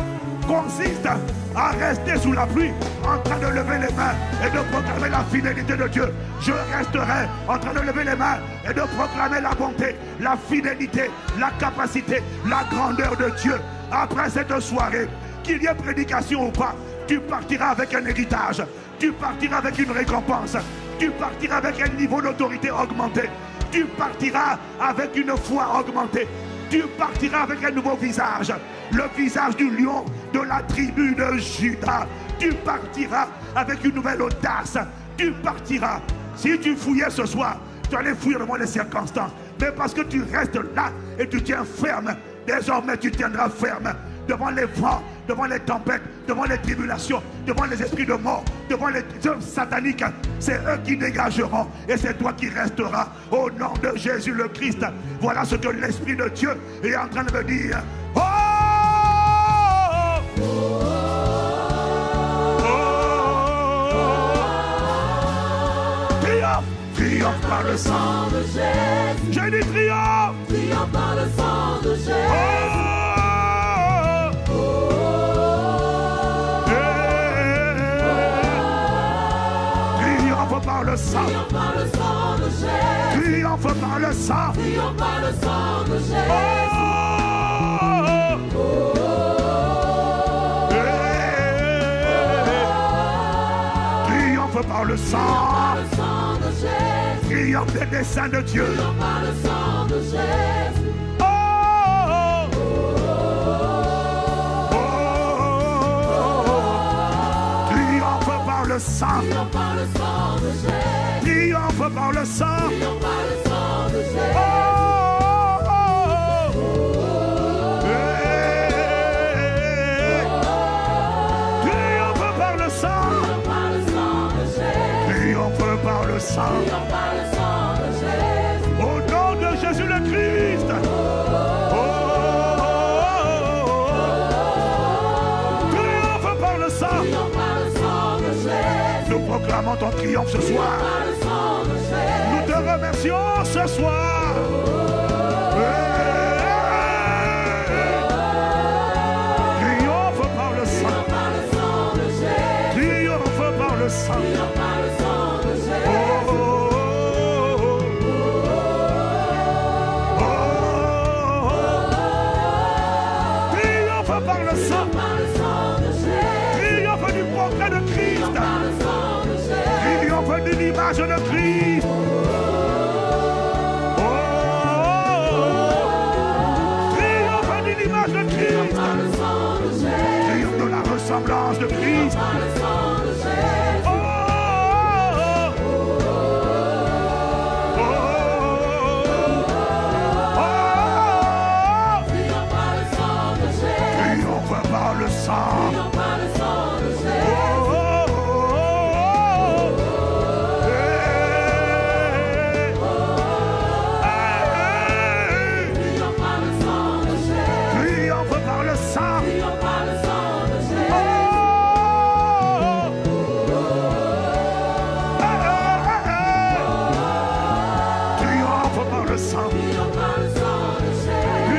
consiste à rester sous la pluie, en train de lever les mains et de proclamer la fidélité de Dieu, je resterai en train de lever les mains et de proclamer la bonté, la fidélité, la capacité, la grandeur de Dieu. Après cette soirée, qu'il y ait prédication ou pas, tu partiras avec un héritage, tu partiras avec une récompense, tu partiras avec un niveau d'autorité augmenté, tu partiras avec une foi augmentée, tu partiras avec un nouveau visage, le visage du lion de la tribu de Juda. Tu partiras avec une nouvelle audace. Tu partiras. Si tu fouillais ce soir, tu allais fouiller devant les circonstances. Mais parce que tu restes là et tu tiens ferme, désormais tu tiendras ferme. devant les vents, devant les tempêtes, devant les tribulations, devant les esprits de mort, devant les œuvres sataniques. C'est eux qui dégageront et c'est toi qui resteras. Au nom de Jésus le Christ, voilà ce que l'Esprit de Dieu est en train de me dire. Oh! Triomphe par le sang de Jésus. J'ai dit triomphe. Triomphe par le sang de Jésus. Triomphe par le sang. Triomphe par le sang de Jésus. Triomphe par le sang. Triomphe par le sang de Jésus. Triomphe par le sang. Triomphe des desseins de Dieu. Triomphe par le sang de Jésus. Triomphe par le sang. Triomphe par le sang de Jésus. Triomphe par le sang. Triomphe par le sang de Jésus. Triomphe par le sang. Triomphe par le sang. Au nom de Jésus le Christ. Triomphe par le sang. Nous proclamons ton triomphe ce soir. Nous te remercions ce soir. Triomphe par le sang. Triomphe par le sang. L'image de Christ. Triomphe de l'image de Christ. Triomphe de la ressemblance de Christ.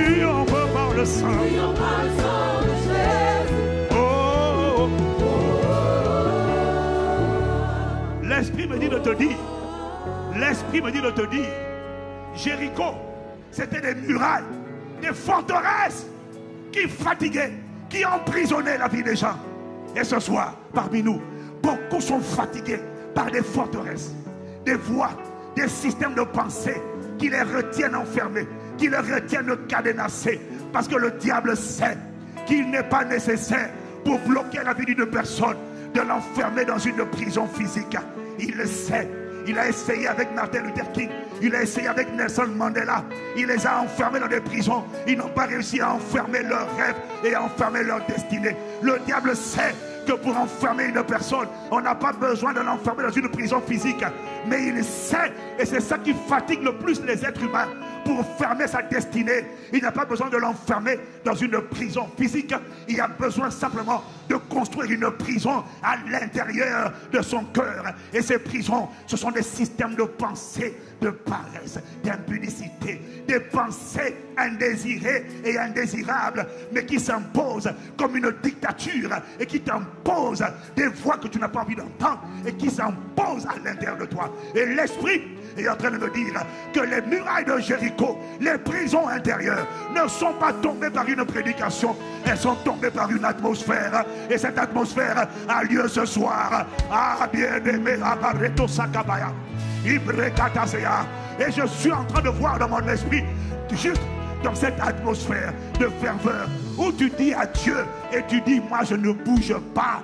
Triomphe par le sang. L'Esprit me dit de te dire, l'Esprit me dit de te dire, Jéricho, c'était des murailles, des forteresses qui fatiguaient, qui emprisonnaient la vie des gens. Et ce soir, parmi nous, beaucoup sont fatigués par des forteresses, des voies, des systèmes de pensée qui les retiennent enfermés, qui les retiennent cadenassés, parce que le diable sait qu'il n'est pas nécessaire pour bloquer la vie d'une personne de l'enfermer dans une prison physique. Il le sait. Il a essayé avec Martin Luther King. Il a essayé avec Nelson Mandela. Il les a enfermés dans des prisons. Ils n'ont pas réussi à enfermer leurs rêves et à enfermer leur destinée. Le diable sait que pour enfermer une personne, on n'a pas besoin de l'enfermer dans une prison physique. Mais il sait, et c'est ça qui fatigue le plus les êtres humains. Pour fermer sa destinée, il n'a pas besoin de l'enfermer dans une prison physique. Il a besoin simplement de construire une prison à l'intérieur de son cœur. Et ces prisons, ce sont des systèmes de pensée, de paresse, d'impudicité, des pensées indésirées et indésirables, mais qui s'imposent comme une dictature et qui t'imposent des voix que tu n'as pas envie d'entendre et qui s'imposent à l'intérieur de toi. Et l'esprit est en train de me dire que les murailles de Jéricho, les prisons intérieures, ne sont pas tombées par une prédication, elles sont tombées par une atmosphère. Et cette atmosphère a lieu ce soir. Ah, bien-aimé, Abareto Sakabaya, Ibrekataseya. Et je suis en train de voir dans mon esprit, juste dans cette atmosphère de ferveur, où tu dis à Dieu et tu dis, moi je ne bouge pas.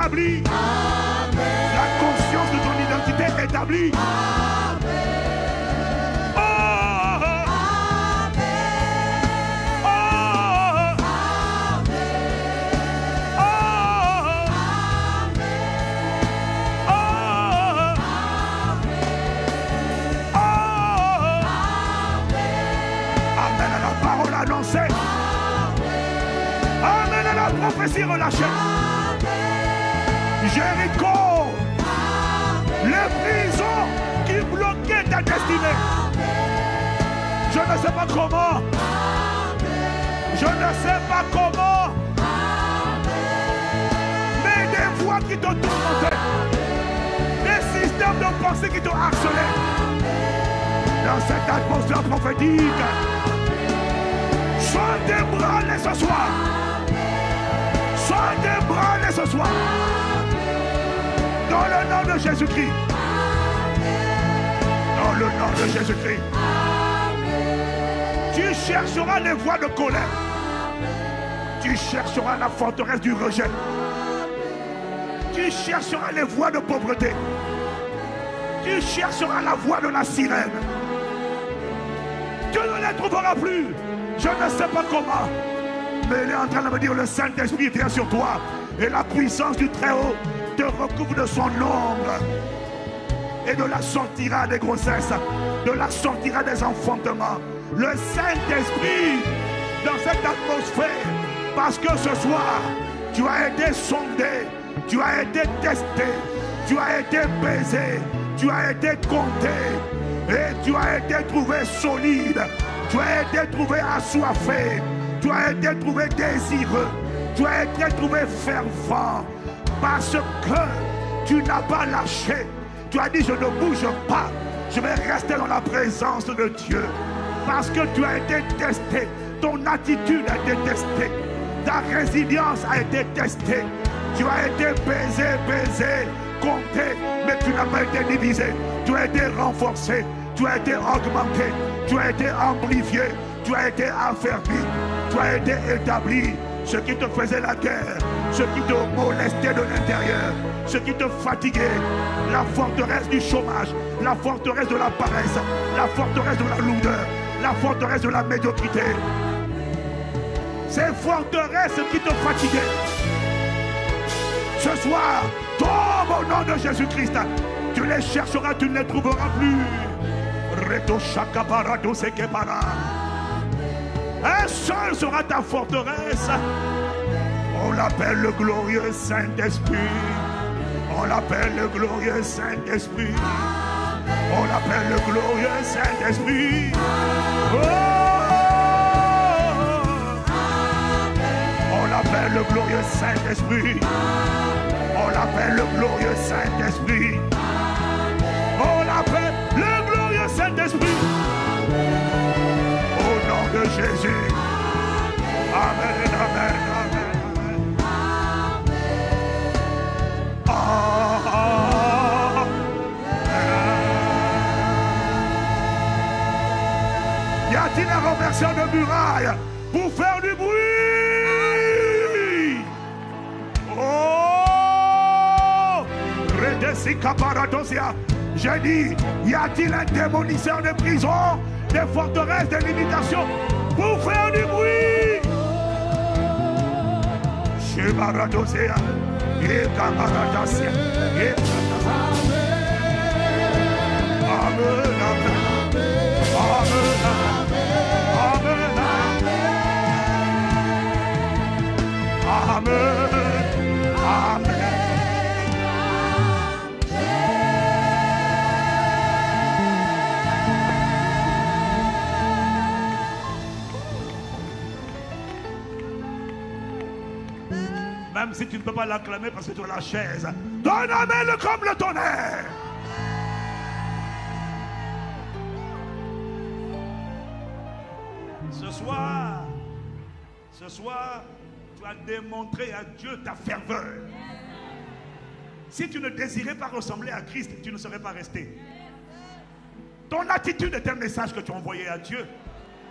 établie. La conscience de ton identité est établie. Amen à la prophétie relâchée. Jéricho, les prisons qui bloquaient ta destinée. Je ne sais pas comment. Je ne sais pas comment. Mais des voix qui te tourmentaient. Des systèmes de pensée qui t'ont harcelé. Dans cette atmosphère prophétique, sois ébranlé ce soir. Sois ébranlé ce soir. Dans le nom de Jésus-Christ. Dans le nom de Jésus-Christ. Tu chercheras les voies de colère. Tu chercheras la forteresse du rejet. Tu chercheras les voies de pauvreté. Tu chercheras la voie de la sirène. Tu ne les trouveras plus. Je ne sais pas comment, mais il est en train de me dire, le Saint-Esprit vient sur toi et la puissance du Très-Haut te recouvre de son ombre et de la sortira des grossesses, de la sortira des enfantements. Le Saint-Esprit dans cette atmosphère, parce que ce soir, tu as été sondé, tu as été testé, tu as été baisé, tu as été compté et tu as été trouvé solide. Tu as été trouvé assoiffé, tu as été trouvé désireux, tu as été trouvé fervent, parce que tu n'as pas lâché. Tu as dit, je ne bouge pas, je vais rester dans la présence de Dieu. Parce que tu as été testé, ton attitude a été testée, ta résilience a été testée. Tu as été baisé, compté, mais tu n'as pas été divisé. Tu as été renforcé, tu as été augmenté, tu as été amplifié, tu as été affermi, tu as été établi. Ce qui te faisait la guerre, ce qui te molestait de l'intérieur, ce qui te fatiguait, la forteresse du chômage, la forteresse de la paresse, la forteresse de la lourdeur, la forteresse de la médiocrité. Ces forteresses qui te fatiguaient, ce soir, tombe au nom de Jésus-Christ. Tu les chercheras, tu ne les trouveras plus. Un seul sera ta forteresse. On l'appelle le glorieux Saint-Esprit. On l'appelle le glorieux Saint-Esprit. On l'appelle le glorieux Saint-Esprit. Oh! On l'appelle le glorieux Saint-Esprit. On l'appelle le glorieux Saint-Esprit. On l'appelle le glorieux Saint-Esprit. Au nom de Jésus. Amen, amen, amen, amen. Y a-t-il un renverseur de muraille pour faire du bruit? Oh! J'ai dit, y a-t-il un démonisseur de prison, des forteresses, des limitations pour faire du bruit? Chez Baradosea, et Camaradasia, et Amen, amen, amen, amen, amen, amen. Même si tu ne peux pas l'acclamer parce que tu as la chaise, donne amen comme le tonnerre. Ce soir, tu as démontré à Dieu ta ferveur. Si tu ne désirais pas ressembler à Christ, tu ne serais pas resté. Ton attitude est un message que tu as envoyé à Dieu.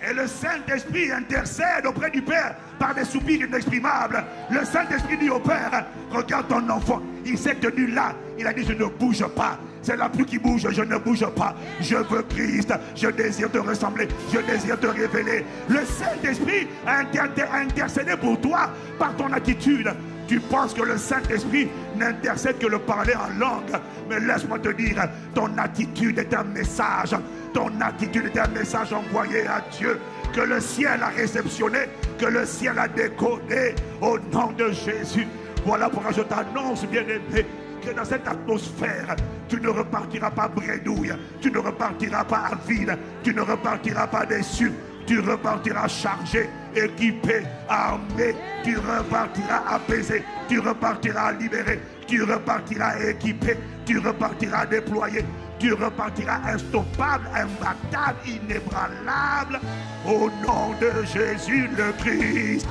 Et le Saint-Esprit intercède auprès du Père par des soupirs inexprimables. Le Saint-Esprit dit au Père, regarde ton enfant, il s'est tenu là. Il a dit, je ne bouge pas. C'est la pluie qui bouge, je ne bouge pas. Je veux Christ, je désire te ressembler, je désire te révéler. Le Saint-Esprit a intercédé pour toi par ton attitude. Tu penses que le Saint-Esprit n'intercède que le parler en langue. Mais laisse-moi te dire, ton attitude est un message. Ton attitude est un message envoyé à Dieu. Que le ciel a réceptionné, que le ciel a décodé au nom de Jésus. Voilà pourquoi je t'annonce, bien-aimé, que dans cette atmosphère, tu ne repartiras pas bredouille, tu ne repartiras pas à vide, tu ne repartiras pas déçu. Tu repartiras chargé, équipé, armé. Tu repartiras apaisé. Tu repartiras libéré. Tu repartiras équipé. Tu repartiras déployé. Tu repartiras instoppable, imbattable, inébranlable. Au nom de Jésus le Christ.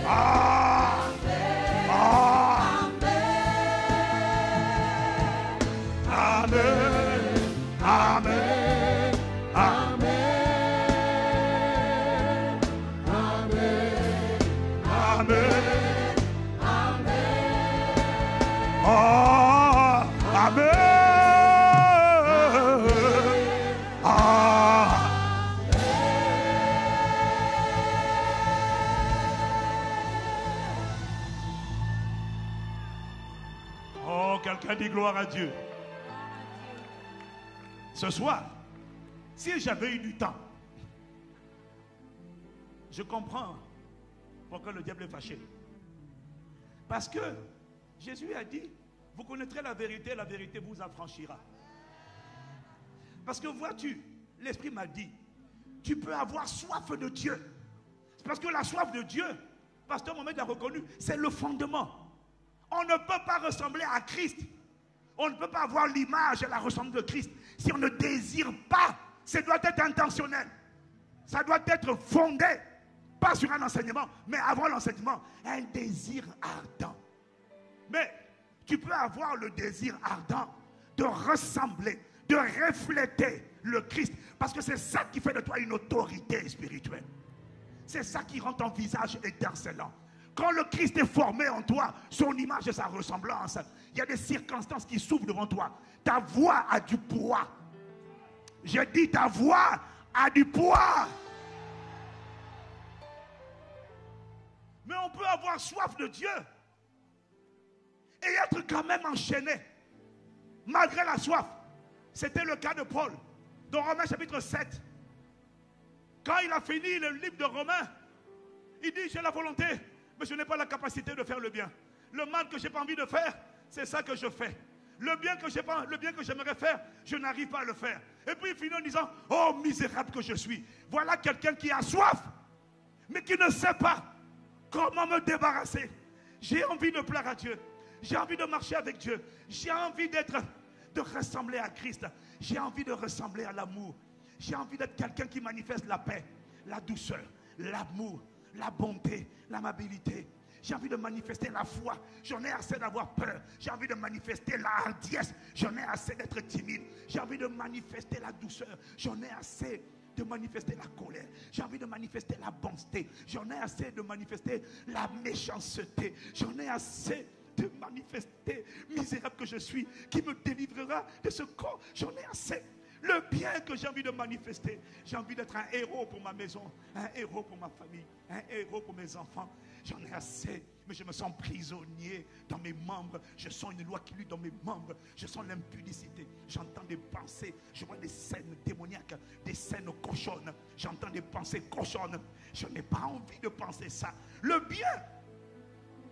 Amen. Amen. Amen. Amen. Oh, amen. Oh, quelqu'un dit gloire à Dieu. Ce soir, si j'avais eu du temps, je comprends pourquoi le diable est fâché. Parce que Jésus a dit, vous connaîtrez la vérité vous affranchira. Parce que vois-tu, l'Esprit m'a dit, tu peux avoir soif de Dieu. Parce que la soif de Dieu, Pasteur Mohamed a reconnu, c'est le fondement. On ne peut pas ressembler à Christ. On ne peut pas avoir l'image et la ressemblance de Christ si on ne désire pas. Ça doit être intentionnel. Ça doit être fondé. Pas sur un enseignement, mais avant l'enseignement, un désir ardent. Mais tu peux avoir le désir ardent de ressembler, de refléter le Christ. Parce que c'est ça qui fait de toi une autorité spirituelle. C'est ça qui rend ton visage étincelant. Quand le Christ est formé en toi, son image et sa ressemblance, il y a des circonstances qui s'ouvrent devant toi. Ta voix a du poids. Je dis ta voix a du poids. Mais on peut avoir soif de Dieu et être quand même enchaîné malgré la soif. C'était le cas de Paul dans Romains chapitre 7. Quand il a fini le livre de Romains, il dit, j'ai la volonté, mais je n'ai pas la capacité de faire le bien. Le mal que je n'ai pas envie de faire, c'est ça que je fais. Le bien que j'aimerais faire, je n'arrive pas à le faire. Et puis il finit en disant, oh misérable que je suis. Voilà quelqu'un qui a soif, mais qui ne sait pas comment me débarrasser. J'ai envie de plaire à Dieu. J'ai envie de marcher avec Dieu. J'ai envie de ressembler à Christ. J'ai envie de ressembler à l'amour. J'ai envie d'être quelqu'un qui manifeste la paix, la douceur, l'amour, la bonté, l'amabilité. J'ai envie de manifester la foi. J'en ai assez d'avoir peur. J'ai envie de manifester la hardiesse. J'en ai assez d'être timide. J'ai envie de manifester la douceur. J'en ai assez de manifester la colère. J'ai envie de manifester la bonté. J'en ai assez de manifester la méchanceté. J'en ai assez de manifester, misérable que je suis, qui me délivrera de ce corps. J'en ai assez. Le bien que j'ai envie de manifester. J'ai envie d'être un héros pour ma maison, un héros pour ma famille, un héros pour mes enfants. J'en ai assez, mais je me sens prisonnier dans mes membres. Je sens une loi qui lutte dans mes membres. Je sens l'impudicité. J'entends des pensées. Je vois des scènes démoniaques, des scènes cochonnes. J'entends des pensées cochonnes. Je n'ai pas envie de penser ça. Le bien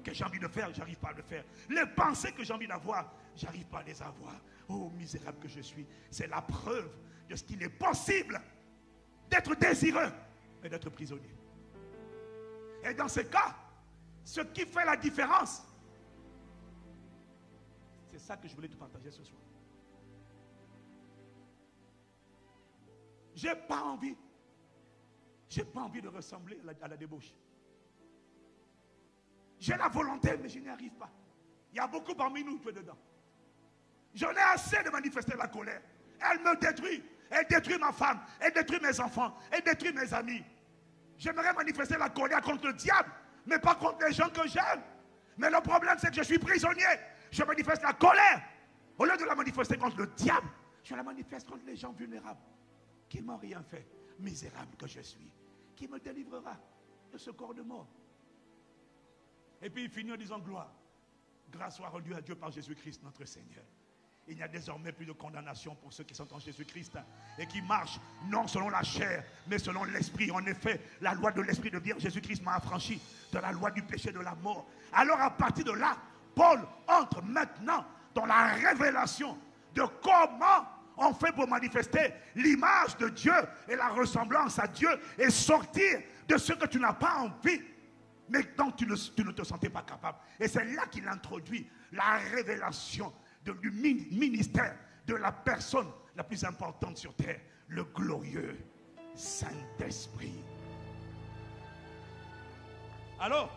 que j'ai envie de faire, j'arrive pas à le faire. Les pensées que j'ai envie d'avoir, j'arrive pas à les avoir. Oh, misérable que je suis. C'est la preuve de ce qu'il est possible d'être désireux et d'être prisonnier. Et dans ce cas, ce qui fait la différence, c'est ça que je voulais te partager ce soir. J'ai pas envie de ressembler à la débauche. J'ai la volonté, mais je n'y arrive pas. Il y a beaucoup parmi nous qui sont dedans. J'en ai assez de manifester la colère. Elle me détruit. Elle détruit ma femme, elle détruit mes enfants, elle détruit mes amis. J'aimerais manifester la colère contre le diable, mais pas contre les gens que j'aime. Mais le problème, c'est que je suis prisonnier. Je manifeste la colère. Au lieu de la manifester contre le diable, je la manifeste contre les gens vulnérables qui ne m'ont rien fait. Misérable que je suis. Qui me délivrera de ce corps de mort? Et puis il finit en disant gloire. Grâce soit rendue à Dieu par Jésus-Christ notre Seigneur. Il n'y a désormais plus de condamnation pour ceux qui sont en Jésus-Christ et qui marchent non selon la chair, mais selon l'esprit. En effet, la loi de l'esprit de vie en Jésus-Christ m'a affranchi de la loi du péché de la mort. Alors à partir de là, Paul entre maintenant dans la révélation de comment on fait pour manifester l'image de Dieu et la ressemblance à Dieu et sortir de ce que tu n'as pas envie, mais dont tu ne te sentais pas capable. Et c'est là qu'il introduit la révélation du ministère de la personne la plus importante sur terre, le glorieux Saint-Esprit. Alors,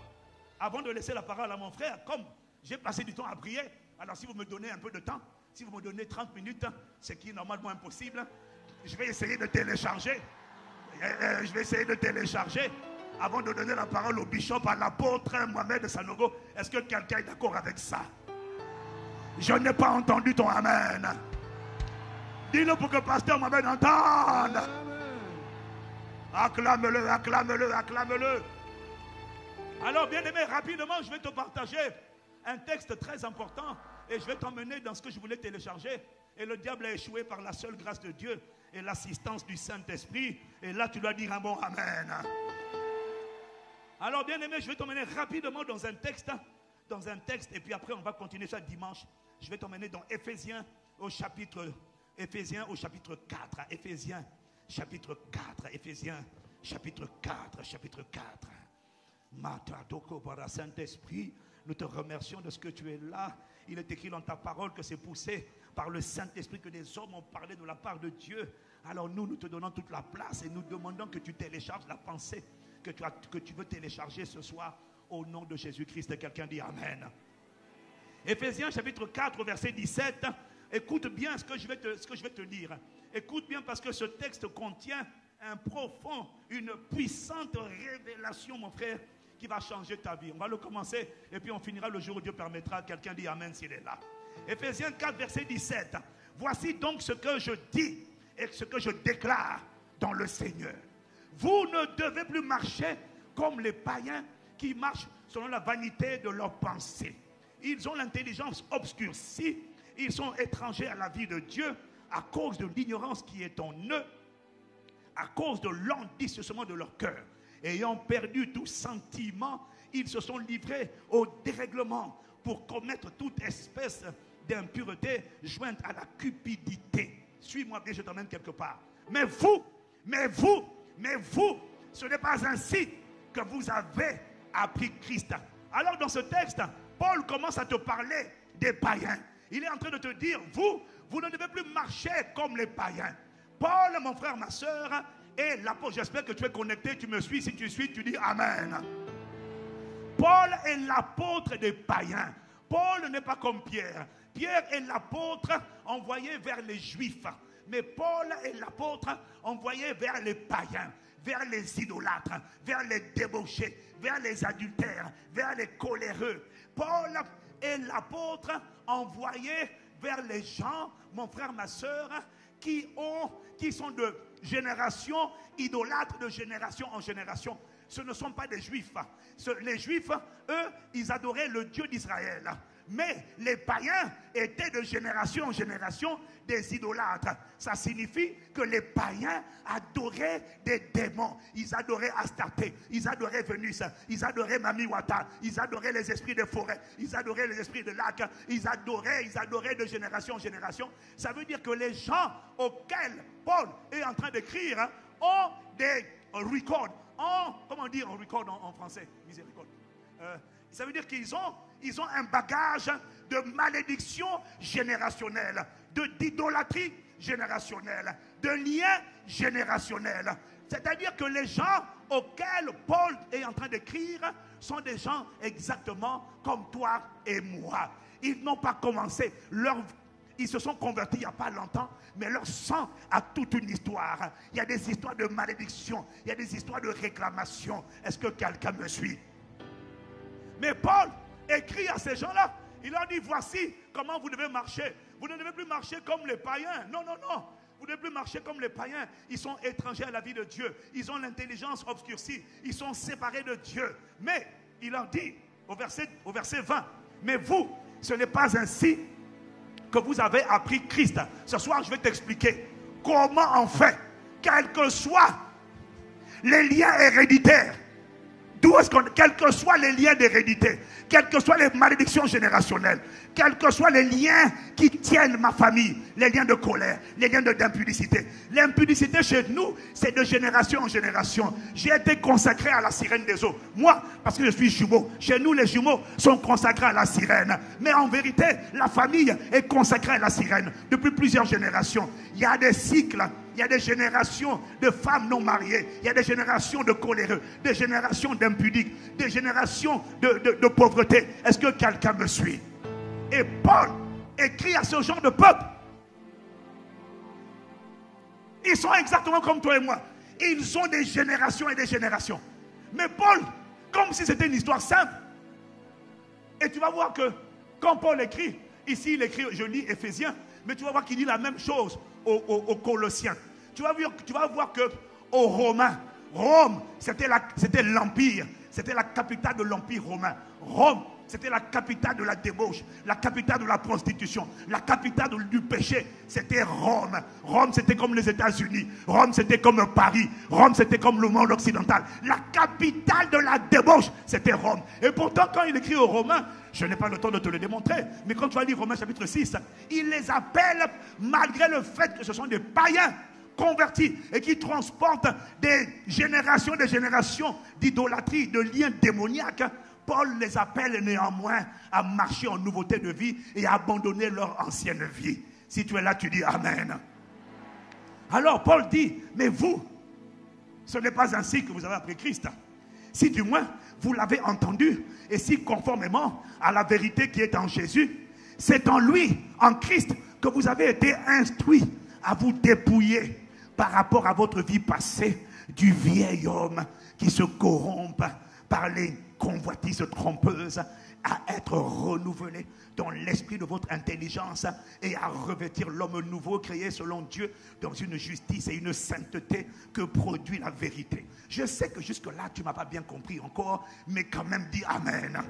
avant de laisser la parole à mon frère, comme j'ai passé du temps à prier, alors si vous me donnez un peu de temps, si vous me donnez 30 minutes, ce qui est normalement impossible, je vais essayer de télécharger. Je vais essayer de télécharger avant de donner la parole au bishop, à l'apôtre Mohamed Sanogo. Est-ce que quelqu'un est d'accord avec ça? Je n'ai pas entendu ton amen. Dis-le pour que le pasteur Mohamed entende. Acclame-le, acclame-le, acclame-le. Alors, bien aimé, rapidement, je vais te partager un texte très important et je vais t'emmener dans ce que je voulais télécharger. Et le diable a échoué par la seule grâce de Dieu et l'assistance du Saint-Esprit. Et là, tu dois dire un bon amen. Alors, bien aimé, je vais t'emmener rapidement dans un texte, et puis après, on va continuer ça dimanche. Je vais t'emmener dans Éphésiens au chapitre 4. Éphésiens chapitre 4. Matadoko bara Saint-Esprit, nous te remercions de ce que tu es là. Il est écrit dans ta parole que c'est poussé par le Saint-Esprit que des hommes ont parlé de la part de Dieu. Alors nous te donnons toute la place et nous demandons que tu télécharges la pensée que tu veux télécharger ce soir au nom de Jésus-Christ. Quelqu'un dit Amen. Éphésiens chapitre 4 verset 17. Écoute bien ce que je vais te lire. Écoute bien parce que ce texte contient une puissante révélation, mon frère, qui va changer ta vie. On va le commencer et puis on finira le jour où Dieu permettra. Quelqu'un dit Amen s'il est là. Éphésiens 4 verset 17. Voici donc ce que je dis et ce que je déclare dans le Seigneur. Vous ne devez plus marcher comme les païens qui marchent selon la vanité de leurs pensées. Ils ont l'intelligence obscurcie. Ils sont étrangers à la vie de Dieu à cause de l'ignorance qui est en eux, à cause de l'endurcissement de leur cœur. Ayant perdu tout sentiment, ils se sont livrés au dérèglement pour commettre toute espèce d'impureté jointe à la cupidité. Suis-moi bien, je t'emmène quelque part. Mais vous, ce n'est pas ainsi que vous avez appris Christ. Alors dans ce texte, Paul commence à te parler des païens. Il est en train de te dire, vous ne devez plus marcher comme les païens. Paul, mon frère, ma soeur, et l'apôtre, j'espère que tu es connecté, tu me suis. Si tu suis, tu dis Amen. Paul est l'apôtre des païens. Paul n'est pas comme Pierre. Pierre est l'apôtre envoyé vers les Juifs. Mais Paul est l'apôtre envoyé vers les païens, vers les idolâtres, vers les débauchés, vers les adultères, vers les coléreux. Paul est l'apôtre envoyé vers les gens, mon frère, ma soeur, qui sont de génération idolâtre, de génération en génération. Ce ne sont pas des Juifs. Les Juifs, eux, ils adoraient le Dieu d'Israël. Mais les païens étaient de génération en génération des idolâtres. Ça signifie que les païens adoraient des démons. Ils adoraient Astarté, ils adoraient Vénus, ils adoraient Mamiwata, ils adoraient les esprits des forêts, ils adoraient les esprits de lac, ils adoraient de génération en génération. Ça veut dire que les gens auxquels Paul est en train d'écrire ont des records. Comment dire record en français? Miséricorde. Ça veut dire qu'ils ont un bagage de malédiction générationnelle, d'idolâtrie générationnelle, de liens générationnels. C'est-à-dire que les gens auxquels Paul est en train d'écrire sont des gens exactement comme toi et moi. Ils n'ont pas commencé ils se sont convertis il n'y a pas longtemps, mais leur sang a toute une histoire. Il y a des histoires de malédiction, il y a des histoires de réclamation. Est-ce que quelqu'un me suit? Mais Paul écrit à ces gens-là, il leur dit, voici comment vous devez marcher. Vous ne devez plus marcher comme les païens. Non, non, non. Vous ne devez plus marcher comme les païens. Ils sont étrangers à la vie de Dieu. Ils ont l'intelligence obscurcie. Ils sont séparés de Dieu. Mais il leur dit au verset 20, mais vous, ce n'est pas ainsi que vous avez appris Christ. Ce soir, je vais t'expliquer comment on fait, quels que soient les liens héréditaires. Quels que soient les liens d'hérédité, quelles que soient les malédictions générationnelles, quels que soient les liens qui tiennent ma famille, les liens de colère, les liens d'impudicité. L'impudicité chez nous, c'est de génération en génération. J'ai été consacré à la sirène des eaux. Moi, parce que je suis jumeau. Chez nous, les jumeaux sont consacrés à la sirène. Mais en vérité, la famille est consacrée à la sirène depuis plusieurs générations. Il y a des cycles. Il y a des générations de femmes non mariées. Il y a des générations de coléreux, des générations d'impudiques, des générations de pauvreté. Est-ce que quelqu'un me suit? Et Paul écrit à ce genre de peuple. Ils sont exactement comme toi et moi. Ils ont des générations et des générations. Mais Paul, comme si c'était une histoire simple. Et tu vas voir que quand Paul écrit, ici il écrit, je lis Éphésiens, mais tu vas voir qu'il dit la même chose aux Colossiens. Tu vas voir que aux Romains, Rome, c'était l'empire, c'était la capitale de l'empire romain. Rome, c'était la capitale de la débauche, la capitale de la prostitution, la capitale du péché. C'était Rome. Rome, c'était comme les États-Unis. Rome, c'était comme Paris. Rome, c'était comme le monde occidental. La capitale de la débauche, c'était Rome. Et pourtant, quand il écrit aux Romains, je n'ai pas le temps de te le démontrer, mais quand tu vas lire Romains chapitre 6, il les appelle, malgré le fait que ce sont des païens convertis et qui transportent des générations d'idolâtrie, de liens démoniaques. Paul les appelle néanmoins à marcher en nouveauté de vie et à abandonner leur ancienne vie. Si tu es là, tu dis Amen. Alors Paul dit, mais vous, ce n'est pas ainsi que vous avez appris Christ. Si du moins vous l'avez entendu et si conformément à la vérité qui est en Jésus, c'est en lui, en Christ, que vous avez été instruits à vous dépouiller par rapport à votre vie passée du vieil homme qui se corrompt par les convoitises trompeuses, à être renouvelé dans l'esprit de votre intelligence et à revêtir l'homme nouveau créé selon Dieu dans une justice et une sainteté que produit la vérité. Je sais que jusque-là, tu ne m'as pas bien compris encore, mais quand même dis Amen.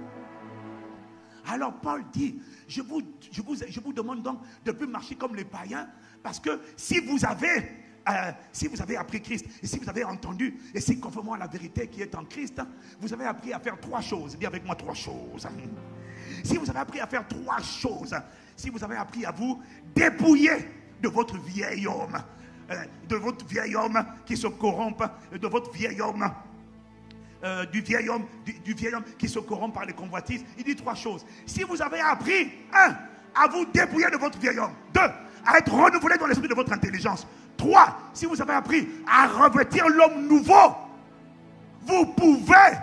Alors Paul dit, je vous demande donc de ne plus marcher comme les païens, parce que si vous avez appris Christ, et si vous avez entendu, et si conformément à la vérité qui est en Christ, vous avez appris à faire trois choses. Dis avec moi trois choses. Si vous avez appris à faire trois choses, si vous avez appris à vous dépouiller de votre vieil homme, qui se corrompt, de votre vieil homme, du vieil homme qui se corrompt par les convoitises, il dit trois choses. Si vous avez appris, 1, à vous dépouiller de votre vieil homme, 2, à être renouvelé dans l'esprit de votre intelligence, 3, si vous avez appris à revêtir l'homme nouveau, vous pouvez,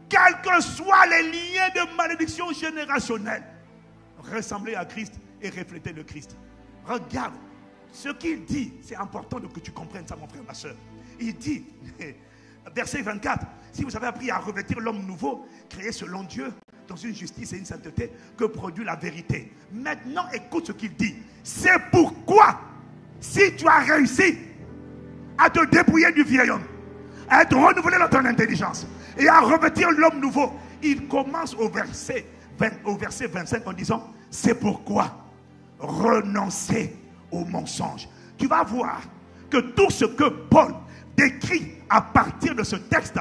quels que soient les liens de malédiction générationnelle, ressembler à Christ et refléter le Christ. Regarde, ce qu'il dit, c'est important que tu comprennes ça, mon frère, ma soeur. Il dit, verset 24, si vous avez appris à revêtir l'homme nouveau, créé selon Dieu, dans une justice et une sainteté que produit la vérité. Maintenant, écoute ce qu'il dit. C'est pourquoi, si tu as réussi à te dépouiller du vieil homme, à être renouvelé dans ton intelligence et à revêtir l'homme nouveau, il commence au verset 25 en disant, c'est pourquoi renoncez au mensonge. Tu vas voir que tout ce que Paul décrit à partir de ce texte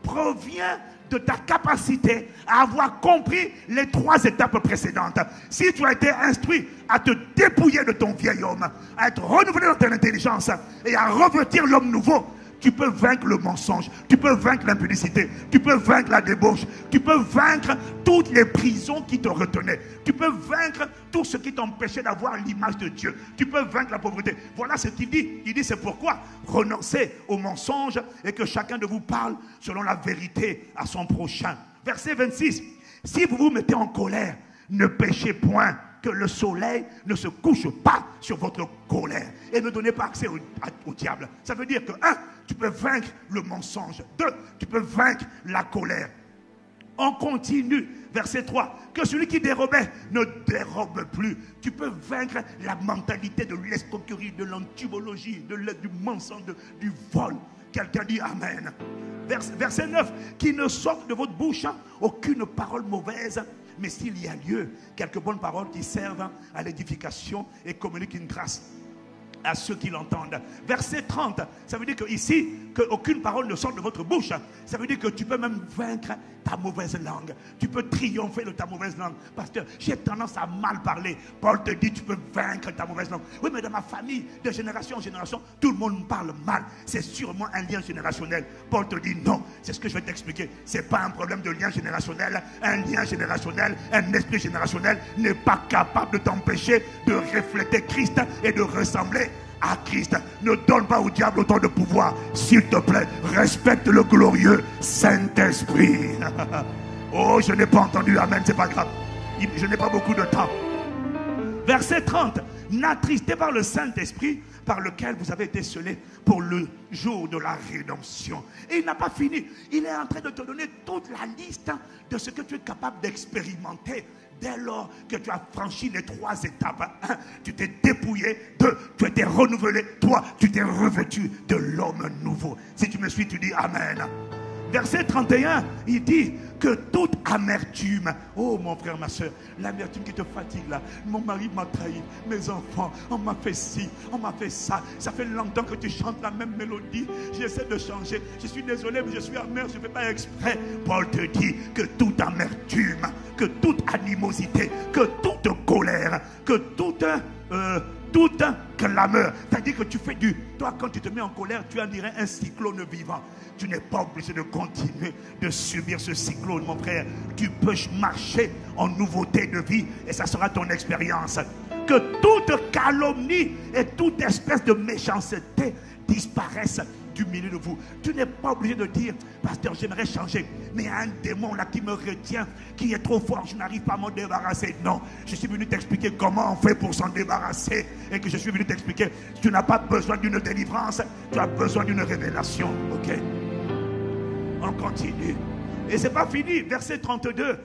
provient de ta capacité à avoir compris les 3 étapes précédentes. Si tu as été instruit à te dépouiller de ton vieil homme, à être renouvelé dans ton intelligence et à revêtir l'homme nouveau, tu peux vaincre le mensonge, tu peux vaincre l'impudicité, tu peux vaincre la débauche, tu peux vaincre toutes les prisons qui te retenaient, tu peux vaincre tout ce qui t'empêchait d'avoir l'image de Dieu, tu peux vaincre la pauvreté. Voilà ce qu'il dit. Il dit, c'est pourquoi renoncez au mensonge et que chacun de vous parle selon la vérité à son prochain. Verset 26, si vous vous mettez en colère, ne péchez point, que le soleil ne se couche pas sur votre colère. Et ne donnez pas accès au diable. Ça veut dire que, 1, tu peux vaincre le mensonge. 2, tu peux vaincre la colère. On continue, verset 3, que celui qui dérobait ne dérobe plus. Tu peux vaincre la mentalité de l'escroquerie, de l'antibologie, du mensonge, du vol. Quelqu'un dit Amen. Verset 9, qu'il ne sorte de votre bouche aucune parole mauvaise, mais s'il y a lieu, quelques bonnes paroles qui servent à l'édification et communiquent une grâce à ceux qui l'entendent. Verset 30, ça veut dire que ici, qu'aucune parole ne sorte de votre bouche. Ça veut dire que tu peux même vaincre ta mauvaise langue. Tu peux triompher de ta mauvaise langue. Pasteur, j'ai tendance à mal parler. Paul te dit, tu peux vaincre ta mauvaise langue. Oui, mais dans ma famille, de génération en génération, tout le monde parle mal. C'est sûrement un lien générationnel. Paul te dit, non, c'est ce que je vais t'expliquer. Ce n'est pas un problème de lien générationnel. Un lien générationnel, un esprit générationnel n'est pas capable de t'empêcher de refléter Christ et de ressembler à Christ. Ne donne pas au diable autant de pouvoir. S'il te plaît, respecte le glorieux Saint-Esprit. Oh, je n'ai pas entendu Amen, c'est pas grave. Je n'ai pas beaucoup de temps. Verset 30. N'attristez par le Saint-Esprit par lequel vous avez été scellés pour le jour de la rédemption. Et il n'a pas fini. Il est en train de te donner toute la liste de ce que tu es capable d'expérimenter. Dès lors que tu as franchi les 3 étapes, 1, tu t'es dépouillé, 2, tu étais renouvelé, 3, tu t'es revêtu de l'homme nouveau. Si tu me suis, tu dis Amen. Verset 31, il dit que toute amertume, oh mon frère, ma soeur, l'amertume qui te fatigue là, mon mari m'a trahi, mes enfants, on m'a fait ci, on m'a fait ça, ça fait longtemps que tu chantes la même mélodie, j'essaie de changer, je suis désolé mais je suis amer, je ne fais pas exprès. Paul te dit que toute amertume, que toute animosité, que toute colère, que toute clameur, c'est-à-dire que tu fais toi quand tu te mets en colère, tu en dirais un cyclone vivant. Tu n'es pas obligé de continuer de subir ce cyclone, mon frère. Tu peux marcher en nouveauté de vie et ça sera ton expérience. Que toute calomnie et toute espèce de méchanceté disparaissent du milieu de vous. Tu n'es pas obligé de dire, pasteur, j'aimerais changer, mais il y a un démon là qui me retient, qui est trop fort, je n'arrive pas à m'en débarrasser. Non, je suis venu t'expliquer comment on fait pour s'en débarrasser, et que je suis venu t'expliquer, tu n'as pas besoin d'une délivrance, tu as besoin d'une révélation. Ok, on continue. Et c'est pas fini. Verset 32,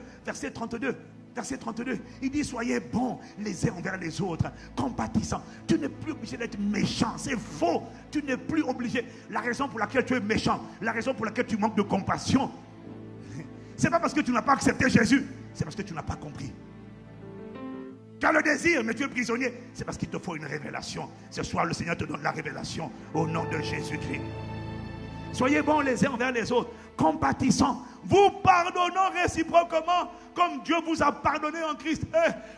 il dit soyez bons les uns envers les autres, compatissants. Tu n'es plus obligé d'être méchant, c'est faux. Tu n'es plus obligé. La raison pour laquelle tu es méchant, la raison pour laquelle tu manques de compassion, c'est pas parce que tu n'as pas accepté Jésus, c'est parce que tu n'as pas compris. Tu as le désir, mais tu es prisonnier. C'est parce qu'il te faut une révélation. Ce soir, le Seigneur te donne la révélation au nom de Jésus-Christ. Soyez bons les uns envers les autres, compatissants, vous pardonnant réciproquement comme Dieu vous a pardonné en Christ.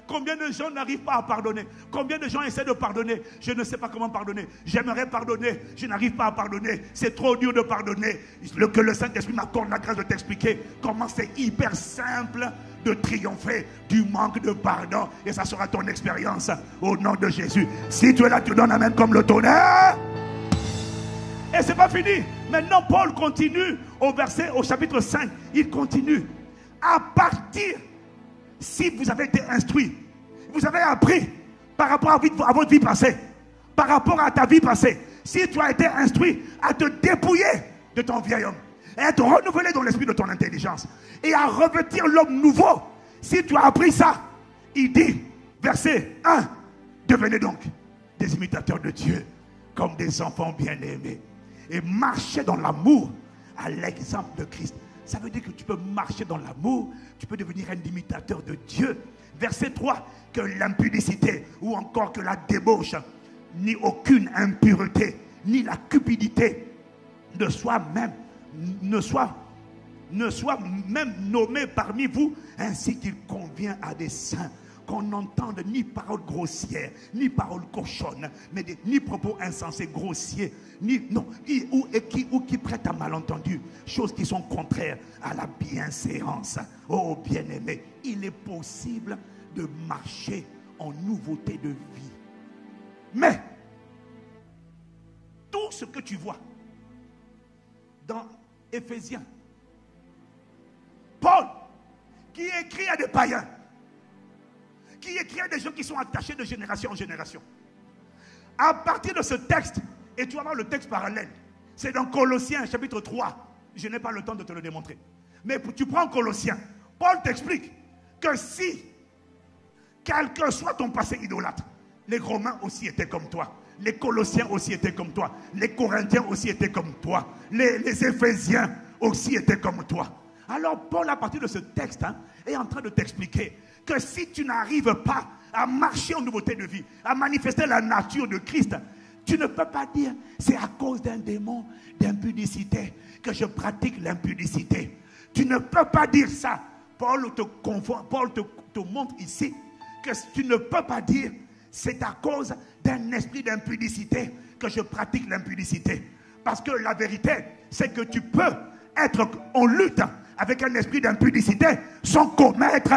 Combien de gens n'arrivent pas à pardonner? Combien de gens essaient de pardonner? Je ne sais pas comment pardonner. J'aimerais pardonner, je n'arrive pas à pardonner. C'est trop dur de pardonner. Que le Saint-Esprit m'accorde la grâce de t'expliquer comment c'est hyper simple de triompher du manque de pardon. Et ça sera ton expérience au nom de Jésus. Si tu es là, tu donnes Amen comme le tonnerre. Et c'est pas fini. Maintenant, Paul continue au chapitre 5. Il continue. À partir, si vous avez été instruit, vous avez appris par rapport à votre vie passée, par rapport à ta vie passée, si tu as été instruit à te dépouiller de ton vieil homme, et à te renouveler dans l'esprit de ton intelligence, et à revêtir l'homme nouveau, si tu as appris ça, il dit, verset 1, devenez donc des imitateurs de Dieu, comme des enfants bien-aimés. Et marcher dans l'amour à l'exemple de Christ. Ça veut dire que tu peux marcher dans l'amour, tu peux devenir un imitateur de Dieu. Verset 3, que l'impudicité ou encore que la débauche, ni aucune impureté, ni la cupidité ne soit même nommée parmi vous, ainsi qu'il convient à des saints. Qu'on n'entende ni paroles grossières, ni paroles cochonnes, mais ni propos insensés, grossiers, qui prêtent à malentendu, choses qui sont contraires à la bienséance. Oh bien-aimé, il est possible de marcher en nouveauté de vie. Mais, tout ce que tu vois dans Éphésiens, Paul, qui écrit à des païens, qui écrit des gens qui sont attachés de génération en génération. À partir de ce texte, et tu vas voir le texte parallèle, c'est dans Colossiens chapitre 3. Je n'ai pas le temps de te le démontrer. Mais tu prends Colossiens, Paul t'explique que si, quel que soit ton passé idolâtre, les Romains aussi étaient comme toi, les Colossiens aussi étaient comme toi, les Corinthiens aussi étaient comme toi, les Éphésiens aussi étaient comme toi. Alors Paul, à partir de ce texte, est en train de t'expliquer que si tu n'arrives pas à marcher en nouveauté de vie, à manifester la nature de Christ, tu ne peux pas dire c'est à cause d'un démon d'impudicité que je pratique l'impudicité. Tu ne peux pas dire ça. Paul te montre ici que tu ne peux pas dire c'est à cause d'un esprit d'impudicité que je pratique l'impudicité. Parce que la vérité, c'est que tu peux être en lutte avec un esprit d'impudicité sans commettre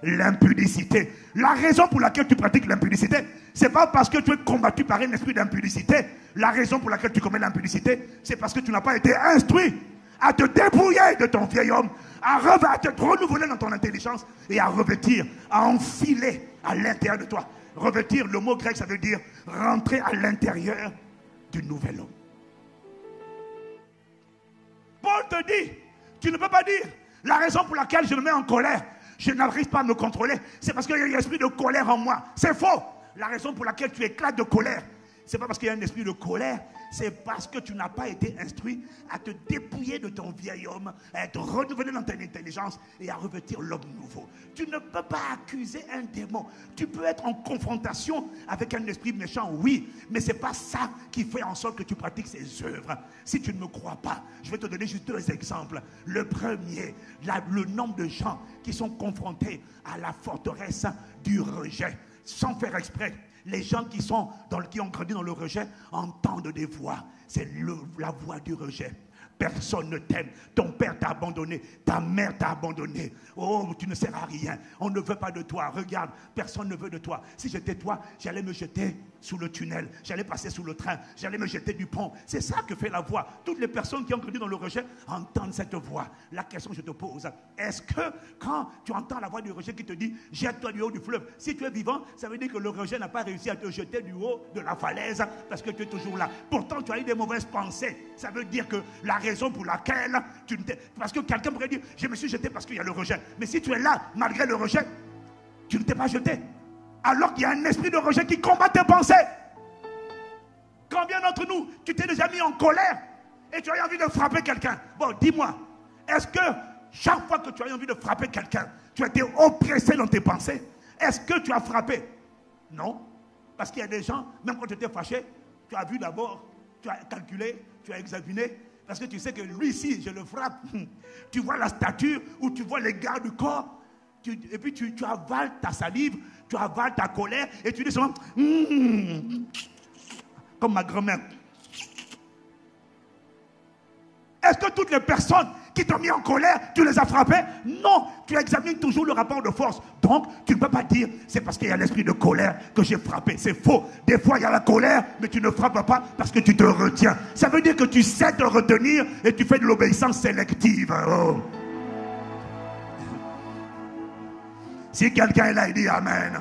l'impudicité. La raison pour laquelle tu pratiques l'impudicité, c'est pas parce que tu es combattu par un esprit d'impudicité. La raison pour laquelle tu commets l'impudicité, c'est parce que tu n'as pas été instruit à te débrouiller de ton vieil homme, à te renouveler dans ton intelligence et à revêtir, à enfiler à l'intérieur de toi. Revêtir, le mot grec, ça veut dire rentrer à l'intérieur du nouvel homme. Paul te dit, tu ne peux pas dire la raison pour laquelle je me mets en colère, je n'arrive pas à me contrôler, c'est parce qu'il y a un esprit de colère en moi. C'est faux. La raison pour laquelle tu éclates de colère, c'est pas parce qu'il y a un esprit de colère, c'est parce que tu n'as pas été instruit à te dépouiller de ton vieil homme, à être renouvelé dans ton intelligence et à revêtir l'homme nouveau. Tu ne peux pas accuser un démon. Tu peux être en confrontation avec un esprit méchant, oui, mais ce n'est pas ça qui fait en sorte que tu pratiques ses œuvres. Si tu ne me crois pas, je vais te donner juste 2 exemples. Le premier, le nombre de gens qui sont confrontés à la forteresse du rejet, sans faire exprès. Les gens qui ont grandi dans le rejet entendent des voix. C'est la voix du rejet. Personne ne t'aime. Ton père t'a abandonné. Ta mère t'a abandonné. Oh, tu ne sers à rien. On ne veut pas de toi. Regarde, personne ne veut de toi. Si j'étais toi, j'allais me jeter sous le tunnel. J'allais passer sous le train. J'allais me jeter du pont. C'est ça que fait la voix. Toutes les personnes qui ont grandi dans le rejet entendent cette voix. La question que je te pose, est-ce que quand tu entends la voix du rejet qui te dit « Jette-toi du haut du fleuve », si tu es vivant, ça veut dire que le rejet n'a pas réussi à te jeter du haut de la falaise parce que tu es toujours là. Pourtant, tu as eu des mauvaises pensées. Ça veut dire que la raison pour laquelle tu ne t'es... Parce que quelqu'un pourrait dire « Je me suis jeté parce qu'il y a le rejet ». Mais si tu es là, malgré le rejet, tu ne t'es pas jeté. Alors qu'il y a un esprit de rejet qui combat tes pensées. Combien d'entre nous, tu t'es déjà mis en colère et tu as envie de frapper quelqu'un? Bon, dis-moi, est-ce que chaque fois que tu as envie de frapper quelqu'un, tu as été oppressé dans tes pensées? Est-ce que tu as frappé? Non. Parce qu'il y a des gens, même quand tu étais fâché, tu as vu d'abord, tu as calculé, tu as examiné, parce que tu sais que lui, si je le frappe, tu vois la stature ou tu vois les gars du corps, et puis tu avales ta salive, tu avales ta colère, et tu dis souvent, comme ma grand-mère. Est-ce que toutes les personnes qui t'ont mis en colère, tu les as frappées? Non, tu examines toujours le rapport de force. Donc, tu ne peux pas dire, c'est parce qu'il y a l'esprit de colère que j'ai frappé. C'est faux. Des fois, il y a la colère, mais tu ne frappes pas parce que tu te retiens. Ça veut dire que tu sais te retenir et tu fais de l'obéissance sélective. Oh. Si quelqu'un est là, il dit Amen.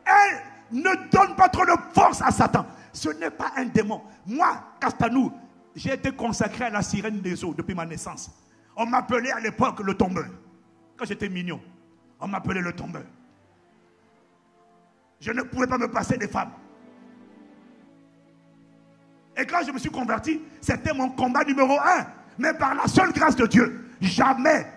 Et ne donne pas trop de force à Satan. Ce n'est pas un démon. Moi, Castanou, j'ai été consacré à la sirène des eaux depuis ma naissance. On m'appelait à l'époque le tombeur. Quand j'étais mignon, on m'appelait le tombeur. Je ne pouvais pas me passer des femmes. Et quand je me suis converti, c'était mon combat numéro 1. Mais par la seule grâce de Dieu, jamais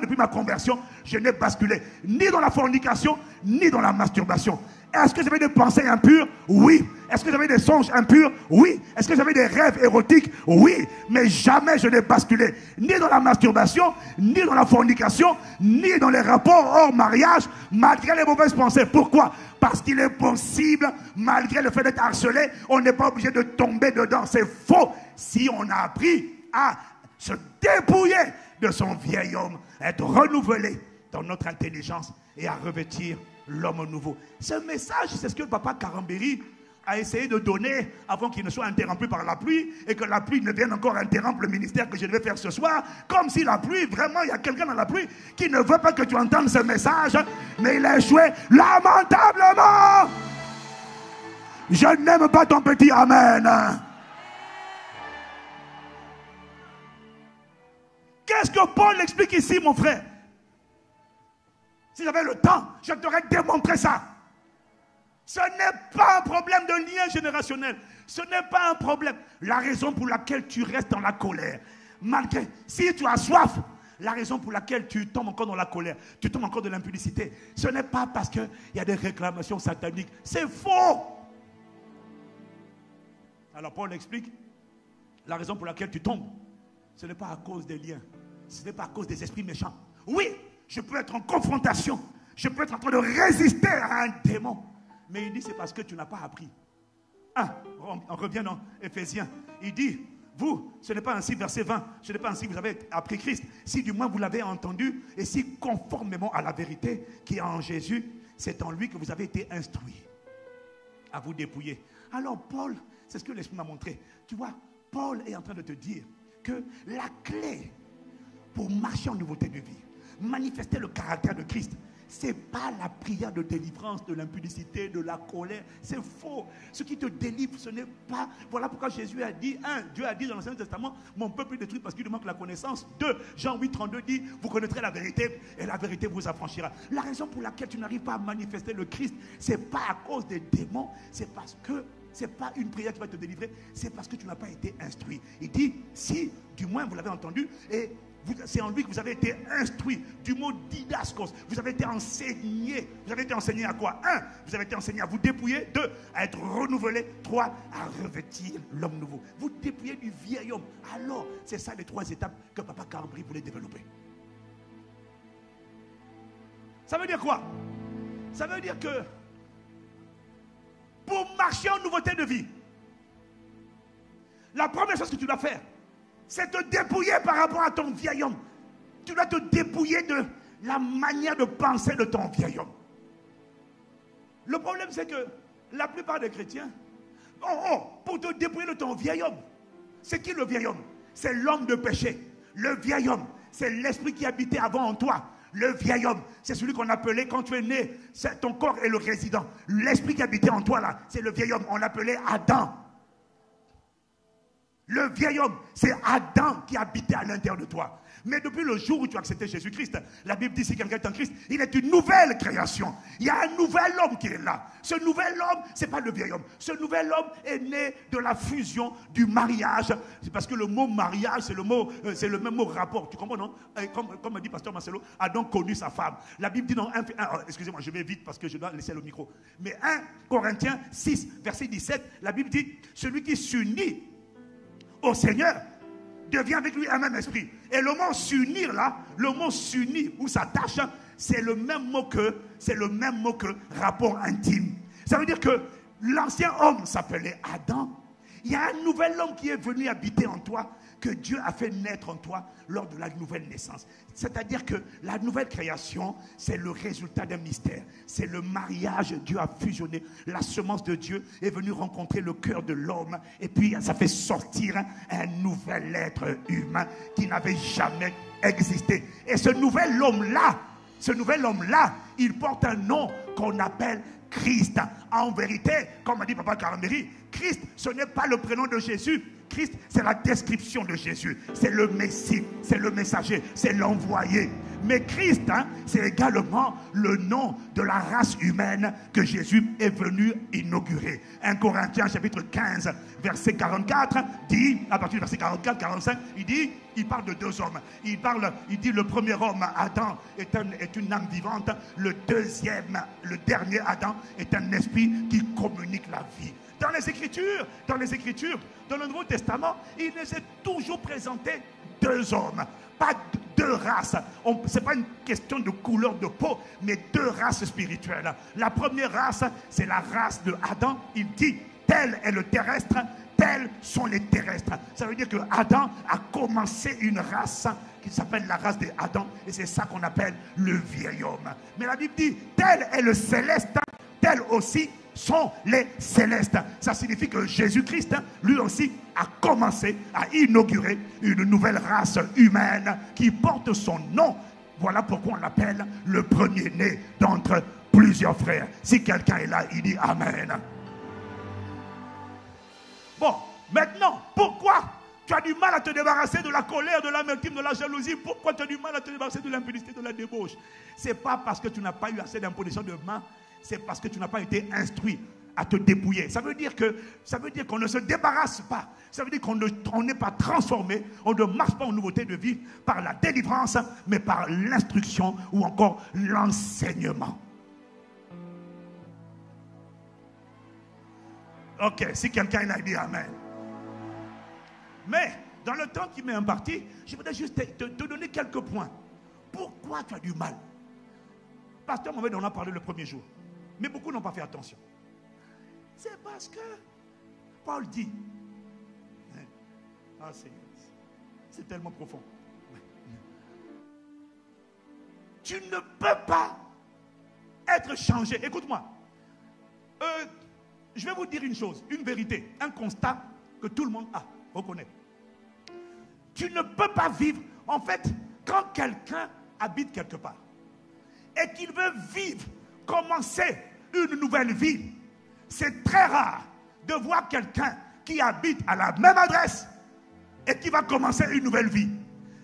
depuis ma conversion, je n'ai basculé ni dans la fornication, ni dans la masturbation. Est-ce que j'avais des pensées impures? Oui. Est-ce que j'avais des songes impurs? Oui. Est-ce que j'avais des rêves érotiques? Oui. Mais jamais je n'ai basculé ni dans la masturbation, ni dans la fornication, ni dans les rapports hors mariage, malgré les mauvaises pensées. Pourquoi? Parce qu'il est possible, malgré le fait d'être harcelé, on n'est pas obligé de tomber dedans. C'est faux. Si on a appris à se dépouiller de son vieil homme, être renouvelé dans notre intelligence et à revêtir l'homme nouveau. Ce message, c'est ce que le papa Karambéry à essayer de donner avant qu'il ne soit interrompu par la pluie et que la pluie ne vienne encore interrompre le ministère que je devais faire ce soir. Comme si la pluie, vraiment, il y a quelqu'un dans la pluie qui ne veut pas que tu entendes ce message, mais il a échoué lamentablement. Je n'aime pas ton petit amen. Qu'est-ce que Paul explique ici, mon frère? Si j'avais le temps, je t'aurais démontré ça. Ce n'est pas un problème de lien générationnel. Ce n'est pas un problème. La raison pour laquelle tu restes dans la colère, malgré, si tu as soif, la raison pour laquelle tu tombes encore dans la colère, tu tombes encore dans l'impudicité, ce n'est pas parce qu'il y a des réclamations sataniques. C'est faux. Alors Paul explique, la raison pour laquelle tu tombes, ce n'est pas à cause des liens, ce n'est pas à cause des esprits méchants. Oui, je peux être en confrontation, je peux être en train de résister à un démon. Mais il dit, c'est parce que tu n'as pas appris. On revient dans Éphésiens. Il dit, vous, ce n'est pas ainsi, verset 20, ce n'est pas ainsi que vous avez appris Christ. Si du moins vous l'avez entendu, et si conformément à la vérité qui est en Jésus, c'est en lui que vous avez été instruits à vous dépouiller. Alors Paul, c'est ce que l'Esprit m'a montré. Tu vois, Paul est en train de te dire que la clé pour marcher en nouveauté de vie, manifester le caractère de Christ, ce n'est pas la prière de délivrance de l'impudicité, de la colère. C'est faux. Ce qui te délivre, ce n'est pas... Voilà pourquoi Jésus a dit, Dieu a dit dans l'Ancien Testament, mon peuple est détruit parce qu'il lui manque la connaissance. 2, Jean 8, 32 dit, vous connaîtrez la vérité et la vérité vous affranchira. La raison pour laquelle tu n'arrives pas à manifester le Christ, ce n'est pas à cause des démons, c'est parce que ce n'est pas une prière qui va te délivrer, c'est parce que tu n'as pas été instruit. Il dit, si du moins vous l'avez entendu, et c'est en lui que vous avez été instruit, du mot didaskos. Vous avez été enseigné. Vous avez été enseigné à quoi? 1, vous avez été enseigné à vous dépouiller. 2, à être renouvelé. 3, à revêtir l'homme nouveau. Vous dépouillez du vieil homme. Alors, c'est ça les 3 étapes que Papa Cambry voulait développer. Ça veut dire quoi? Ça veut dire que pour marcher en nouveauté de vie, la première chose que tu dois faire, c'est te dépouiller par rapport à ton vieil homme. Tu dois te dépouiller de la manière de penser de ton vieil homme. Le problème, c'est que la plupart des chrétiens, pour te dépouiller de ton vieil homme, c'est qui le vieil homme? C'est l'homme de péché. Le vieil homme, c'est l'esprit qui habitait avant en toi. Le vieil homme, c'est celui qu'on appelait quand tu es né, ton corps est le résident. L'esprit qui habitait en toi là, c'est le vieil homme. On l'appelait Adam. Le vieil homme, c'est Adam qui habitait à l'intérieur de toi. Mais depuis le jour où tu as accepté Jésus-Christ, la Bible dit si quelqu'un est en Christ, il est une nouvelle création. Il y a un nouvel homme qui est là. Ce nouvel homme, ce n'est pas le vieil homme. Ce nouvel homme est né de la fusion du mariage. C'est parce que le mot mariage, c'est le même mot rapport. Tu comprends, non? Comme dit Pasteur Marcelo, Adam connut sa femme. La Bible dit dans excusez-moi, je vais vite parce que je dois laisser le micro. Mais 1 Corinthiens 6, verset 17, la Bible dit, celui qui s'unit au Seigneur devient avec lui un même esprit. Et le mot s'unir là, le mot s'unir ou s'attache, c'est le même mot que rapport intime. Ça veut dire que l'ancien homme s'appelait Adam. Il y a un nouvel homme qui est venu habiter en toi, que Dieu a fait naître en toi lors de la nouvelle naissance. C'est-à-dire que la nouvelle création, c'est le résultat d'un mystère. C'est le mariage. Dieu a fusionné. La semence de Dieu est venue rencontrer le cœur de l'homme. Et puis, ça fait sortir un nouvel être humain qui n'avait jamais existé. Et ce nouvel homme-là, il porte un nom qu'on appelle Christ. En vérité, comme a dit Papa Cambry, Christ, ce n'est pas le prénom de Jésus. Christ, c'est la description de Jésus. C'est le Messie, c'est le messager, c'est l'envoyé. Mais Christ, c'est également le nom de la race humaine que Jésus est venu inaugurer. 1 Corinthiens chapitre 15, verset 44, dit, à partir du verset 44, 45, il parle de 2 hommes. Il dit le premier homme, Adam, est une âme vivante. Le dernier Adam est un esprit qui communique la vie. Dans les Écritures, dans le Nouveau Testament, il nous est toujours présenté 2 hommes, pas 2 races. Ce n'est pas une question de couleur de peau, mais 2 races spirituelles. La première race, c'est la race de Adam. Il dit, tel est le terrestre, tels sont les terrestres. Ça veut dire que Adam a commencé une race qui s'appelle la race des Adam, et c'est ça qu'on appelle le vieil homme. Mais la Bible dit, tel est le céleste, tel aussi sont les célestes. Ça signifie que Jésus-Christ, lui aussi, a commencé à inaugurer une nouvelle race humaine qui porte son nom. Voilà pourquoi on l'appelle le premier-né d'entre plusieurs frères. Si quelqu'un est là, il dit Amen. Bon, maintenant, pourquoi tu as du mal à te débarrasser de la colère, de l'amertume, de la jalousie? Pourquoi tu as du mal à te débarrasser de l'impudicité, de la débauche? Ce n'est pas parce que tu n'as pas eu assez d'imposition de main, c'est parce que tu n'as pas été instruit à te dépouiller. Ça veut dire qu'on ne se débarrasse pas. Ça veut dire qu'on n'est pas transformé, on ne marche pas en nouveauté de vie par la délivrance, mais par l'instruction ou encore l'enseignement. Ok, si quelqu'un il a dit Amen. Mais, dans le temps qui m'est imparti, je voudrais juste te donner quelques points. Pourquoi tu as du mal? Pasteur Mohamed en a parlé le premier jour. Mais beaucoup n'ont pas fait attention. C'est parce que Paul dit, ah c'est tellement profond. Tu ne peux pas être changé. Écoute-moi. Je vais vous dire une chose, une vérité, un constat que tout le monde a, reconnaît. Tu ne peux pas vivre, en fait, quand quelqu'un habite quelque part et qu'il veut vivre, commencer une nouvelle vie, c'est très rare de voir quelqu'un qui habite à la même adresse et qui va commencer une nouvelle vie.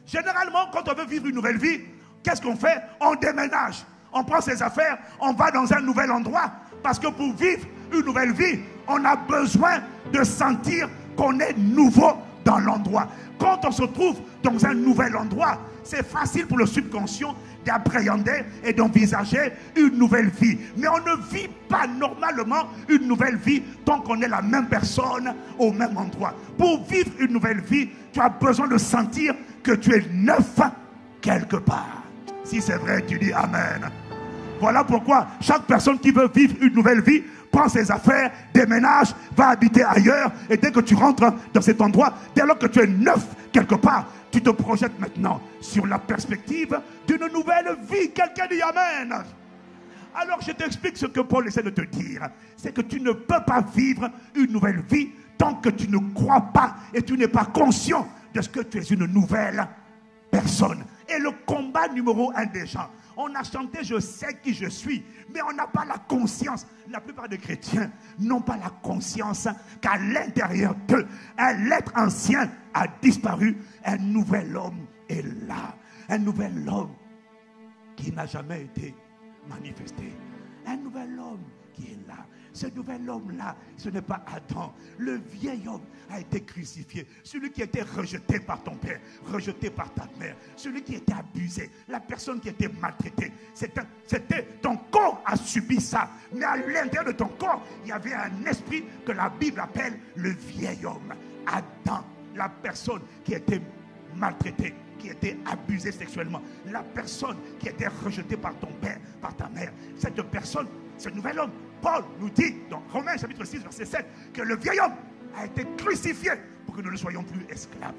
Généralement, quand on veut vivre une nouvelle vie, qu'est-ce qu'on fait? On déménage, on prend ses affaires, on va dans un nouvel endroit, parce que pour vivre une nouvelle vie, on a besoin de sentir qu'on est nouveau dans l'endroit. Quand on se trouve dans un nouvel endroit, c'est facile pour le subconscient d'appréhender et d'envisager une nouvelle vie. Mais on ne vit pas normalement une nouvelle vie tant qu'on est la même personne au même endroit. Pour vivre une nouvelle vie, tu as besoin de sentir que tu es neuf quelque part. Si c'est vrai, tu dis Amen. Voilà pourquoi chaque personne qui veut vivre une nouvelle vie prend ses affaires, déménage, va habiter ailleurs. Et dès que tu rentres dans cet endroit, dès lors que tu es neuf quelque part, tu te projettes maintenant sur la perspective d'une nouvelle vie. Quelqu'un dit Amen. Alors je t'explique ce que Paul essaie de te dire. C'est que tu ne peux pas vivre une nouvelle vie tant que tu ne crois pas et tu n'es pas conscient de ce que tu es une nouvelle personne. Et le combat numéro 1 des gens, on a chanté je sais qui je suis, mais on n'a pas la conscience. La plupart des chrétiens n'ont pas la conscience qu'à l'intérieur d'eux, un être ancien a disparu, un nouvel homme est là. Un nouvel homme qui n'a jamais été manifesté. Un nouvel homme qui est là. Ce nouvel homme-là, ce n'est pas Adam. Le vieil homme a été crucifié. Celui qui était rejeté par ton père, rejeté par ta mère. Celui qui était abusé, la personne qui était maltraitée. C'était ton corps a subi ça. Mais à l'intérieur de ton corps, il y avait un esprit que la Bible appelle le vieil homme. Adam, la personne qui était maltraitée, qui était abusée sexuellement. La personne qui était rejetée par ton père, par ta mère. Cette personne, ce nouvel homme, Paul nous dit dans Romains chapitre 6 verset 7 que le vieil homme a été crucifié pour que nous ne soyons plus esclaves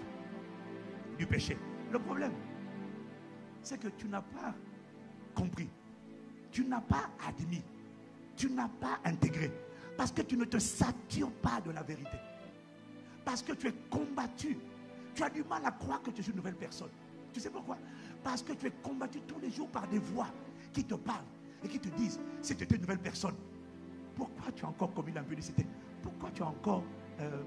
du péché. Le problème, c'est que tu n'as pas compris, tu n'as pas admis, tu n'as pas intégré, parce que tu ne te satures pas de la vérité, parce que tu es combattu. Tu as du mal à croire que tu es une nouvelle personne. Tu sais pourquoi? Parce que tu es combattu tous les jours par des voix qui te parlent et qui te disent si tu étais une nouvelle personne, pourquoi tu as encore commis l'impudicité? Pourquoi tu as encore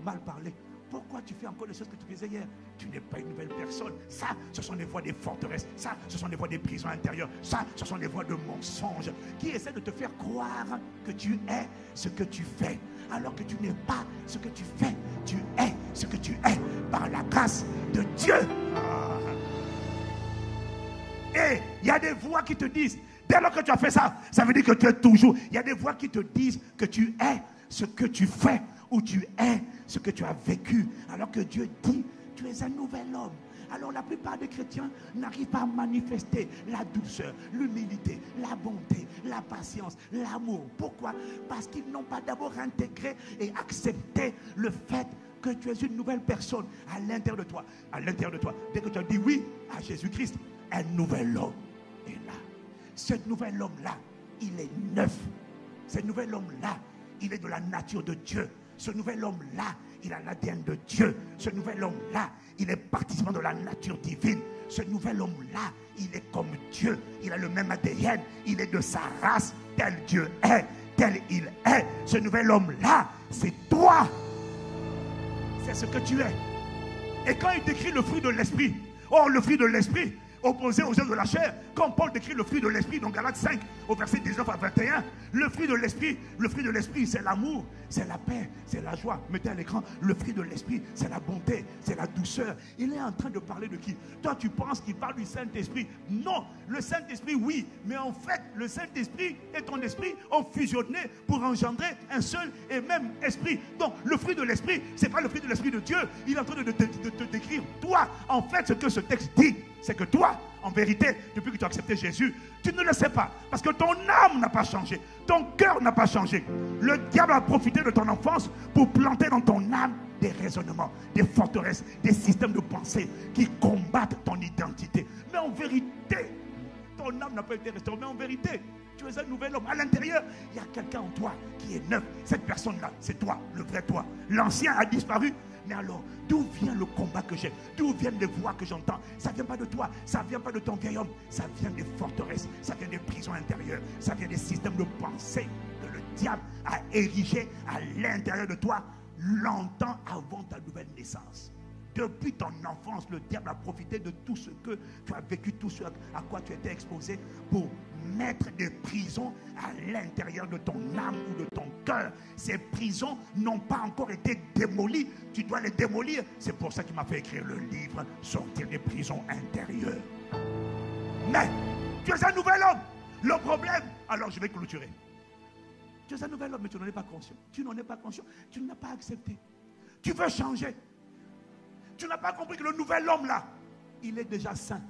mal parlé? Pourquoi tu fais encore les choses que tu faisais hier? Tu n'es pas une nouvelle personne. Ça, ce sont les voix des forteresses. Ça, ce sont les voix des prisons intérieures. Ça, ce sont les voix de mensonges qui essaient de te faire croire que tu es ce que tu fais. Alors que tu n'es pas ce que tu fais. Tu es ce que tu es par la grâce de Dieu. Et il y a des voix qui te disent, dès lors que tu as fait ça, ça veut dire que tu es toujours. Il y a des voix qui te disent que tu es ce que tu fais ou tu es ce que tu as vécu. Alors que Dieu dit, tu es un nouvel homme. Alors la plupart des chrétiens n'arrivent pas à manifester la douceur, l'humilité, la bonté, la patience, l'amour. Pourquoi? Parce qu'ils n'ont pas d'abord intégré et accepté le fait que tu es une nouvelle personne à l'intérieur de toi. À l'intérieur de toi. Dès que tu as dit oui à Jésus-Christ, un nouvel homme est là. Ce nouvel homme-là, il est neuf. Ce nouvel homme-là, il est de la nature de Dieu. Ce nouvel homme-là, il a l'ADN de Dieu. Ce nouvel homme-là, il est participant de la nature divine. Ce nouvel homme-là, il est comme Dieu. Il a le même ADN. Il est de sa race, tel Dieu est, tel il est. Ce nouvel homme-là, c'est toi. C'est ce que tu es. Et quand il décrit le fruit de l'esprit, le fruit de l'esprit, opposé aux œuvres de la chair, quand Paul décrit le fruit de l'esprit dans Galates 5 au verset 19 à 21, le fruit de l'esprit c'est l'amour, c'est la paix, c'est la joie. Mettez à l'écran, le fruit de l'esprit c'est la bonté, c'est la douceur. Il est en train de parler de qui? Toi tu penses qu'il parle du Saint-Esprit? Non, le Saint-Esprit oui, mais en fait le Saint-Esprit et ton esprit ont fusionné pour engendrer un seul et même esprit. Donc le fruit de l'esprit, c'est pas le fruit de l'esprit de Dieu. Il est en train de te décrire toi. En fait ce que ce texte dit, c'est que toi, en vérité, depuis que tu as accepté Jésus, tu ne le sais pas. Parce que ton âme n'a pas changé. Ton cœur n'a pas changé. Le diable a profité de ton enfance pour planter dans ton âme des raisonnements, des forteresses, des systèmes de pensée qui combattent ton identité. Mais en vérité, ton âme n'a pas été restaurée. Mais en vérité, tu es un nouvel homme. À l'intérieur, il y a quelqu'un en toi qui est neuf. Cette personne-là, c'est toi, le vrai toi. L'ancien a disparu. Mais alors, d'où vient le combat que j'ai? D'où viennent les voix que j'entends? Ça ne vient pas de toi, ça ne vient pas de ton vieil homme. Ça vient des forteresses, ça vient des prisons intérieures, ça vient des systèmes de pensée que le diable a érigés à l'intérieur de toi longtemps avant ta nouvelle naissance. Depuis ton enfance, le diable a profité de tout ce que tu as vécu, tout ce à quoi tu étais exposé pour mettre des prisons à l'intérieur de ton âme ou de ton cœur. Ces prisons n'ont pas encore été démolies. Tu dois les démolir. C'est pour ça qu'il m'a fait écrire le livre « Sortir des prisons intérieures ». Mais tu es un nouvel homme. Le problème, alors je vais clôturer. Tu es un nouvel homme, mais tu n'en es pas conscient. Tu n'en es pas conscient. Tu ne l'as pas accepté. Tu veux changer. Tu n'as pas compris que le nouvel homme là, il est déjà saint.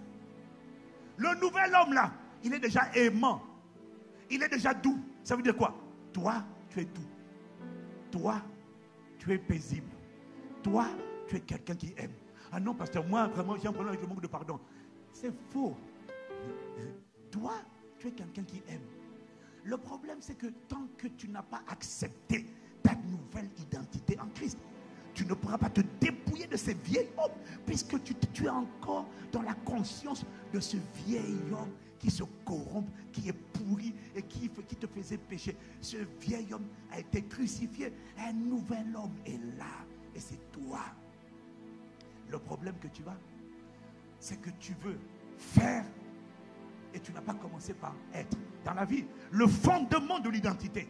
Le nouvel homme là, il est déjà aimant. Il est déjà doux. Ça veut dire quoi? Toi, tu es doux. Toi, tu es paisible. Toi, tu es quelqu'un qui aime. Ah non, pasteur, moi, vraiment, j'ai un problème avec le manque de pardon. C'est faux. Toi, tu es quelqu'un qui aime. Le problème, c'est que tant que tu n'as pas accepté ta nouvelle identité en Christ, tu ne pourras pas te dépouiller de ces vieils hommes, puisque tu es encore dans la conscience de ce vieil homme qui se corrompt, qui est pourri et qui te faisait pécher. Ce vieil homme a été crucifié. Un nouvel homme est là. Et c'est toi. Le problème que tu as, c'est que tu veux faire et tu n'as pas commencé par être. Dans la vie, le fondement de l'identité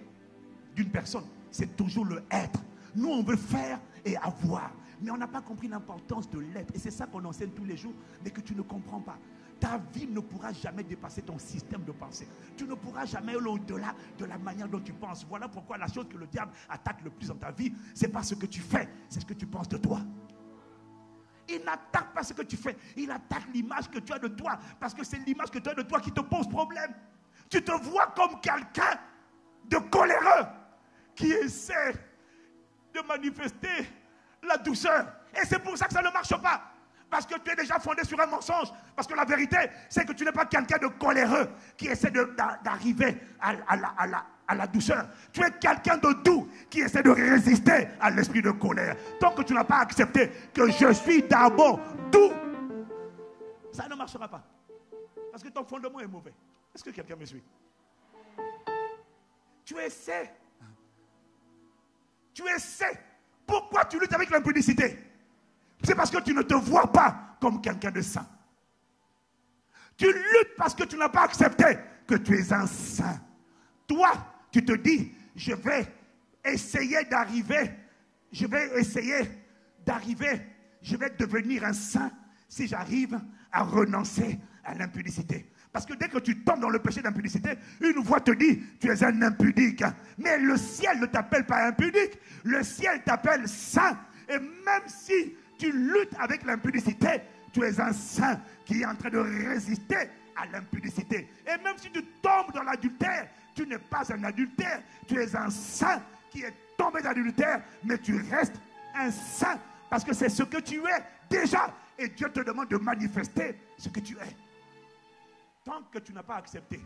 d'une personne, c'est toujours le être. Nous, on veut faire et avoir. Mais on n'a pas compris l'importance de l'être. Et c'est ça qu'on enseigne tous les jours, mais que tu ne comprends pas. Ta vie ne pourra jamais dépasser ton système de pensée. Tu ne pourras jamais aller au-delà de la manière dont tu penses. Voilà pourquoi la chose que le diable attaque le plus dans ta vie, c'est pas ce que tu fais, c'est ce que tu penses de toi. Il n'attaque pas ce que tu fais, il attaque l'image que tu as de toi, parce que c'est l'image que tu as de toi qui te pose problème. Tu te vois comme quelqu'un de coléreux qui essaie de manifester la douceur. Et c'est pour ça que ça ne marche pas. Parce que tu es déjà fondé sur un mensonge. Parce que la vérité, c'est que tu n'es pas quelqu'un de coléreux qui essaie d'arriver à la douceur. Tu es quelqu'un de doux qui essaie de résister à l'esprit de colère. Tant que tu n'as pas accepté que je suis d'abord doux, ça ne marchera pas. Parce que ton fondement est mauvais. Est-ce que quelqu'un me suit? Tu essaies. Pourquoi tu luttes avec l'impudicité? C'est parce que tu ne te vois pas comme quelqu'un de saint. Tu luttes parce que tu n'as pas accepté que tu es un saint. Toi, tu te dis, je vais essayer d'arriver, je vais devenir un saint si j'arrive à renoncer à l'impudicité. Parce que dès que tu tombes dans le péché d'impudicité, une voix te dit, tu es un impudique. Mais le ciel ne t'appelle pas impudique, le ciel t'appelle saint. Et même si tu luttes avec l'impudicité, tu es un saint qui est en train de résister à l'impudicité. Et même si tu tombes dans l'adultère, tu n'es pas un adultère, tu es un saint qui est tombé dans l'adultère, mais tu restes un saint parce que c'est ce que tu es déjà. Et Dieu te demande de manifester ce que tu es. Tant que tu n'as pas accepté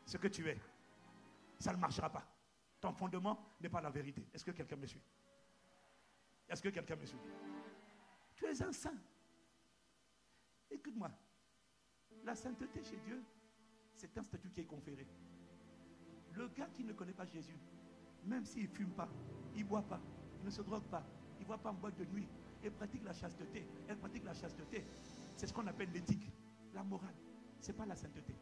ce que tu es, ça ne marchera pas. ton fondement n'est pas la vérité. Est-ce que quelqu'un me suit? Est-ce que quelqu'un me suit? Tu es un saint. Écoute-moi. La sainteté chez Dieu, c'est un statut qui est conféré. Le gars qui ne connaît pas Jésus, même s'il ne fume pas, il ne boit pas, il ne se drogue pas, il ne va pas en boîte de nuit, il pratique la chasteté. Elle pratique la chasteté. C'est ce qu'on appelle l'éthique, la morale. Ce n'est pas la sainteté.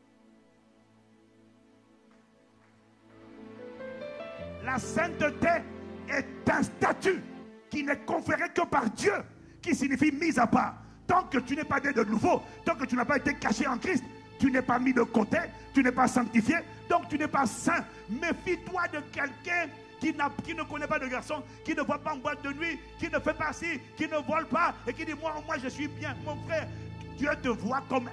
La sainteté est un statut qui n'est conféré que par Dieu, qui signifie mise à part. Tant que tu n'es pas né de nouveau, tant que tu n'as pas été caché en Christ, tu n'es pas mis de côté, tu n'es pas sanctifié, donc tu n'es pas saint. Méfie-toi de quelqu'un qui ne connaît pas de garçon, qui ne va pas en boîte de nuit, qui ne fait pas ci, qui ne vole pas et qui dit moi je suis bien. Mon frère, Dieu te voit comme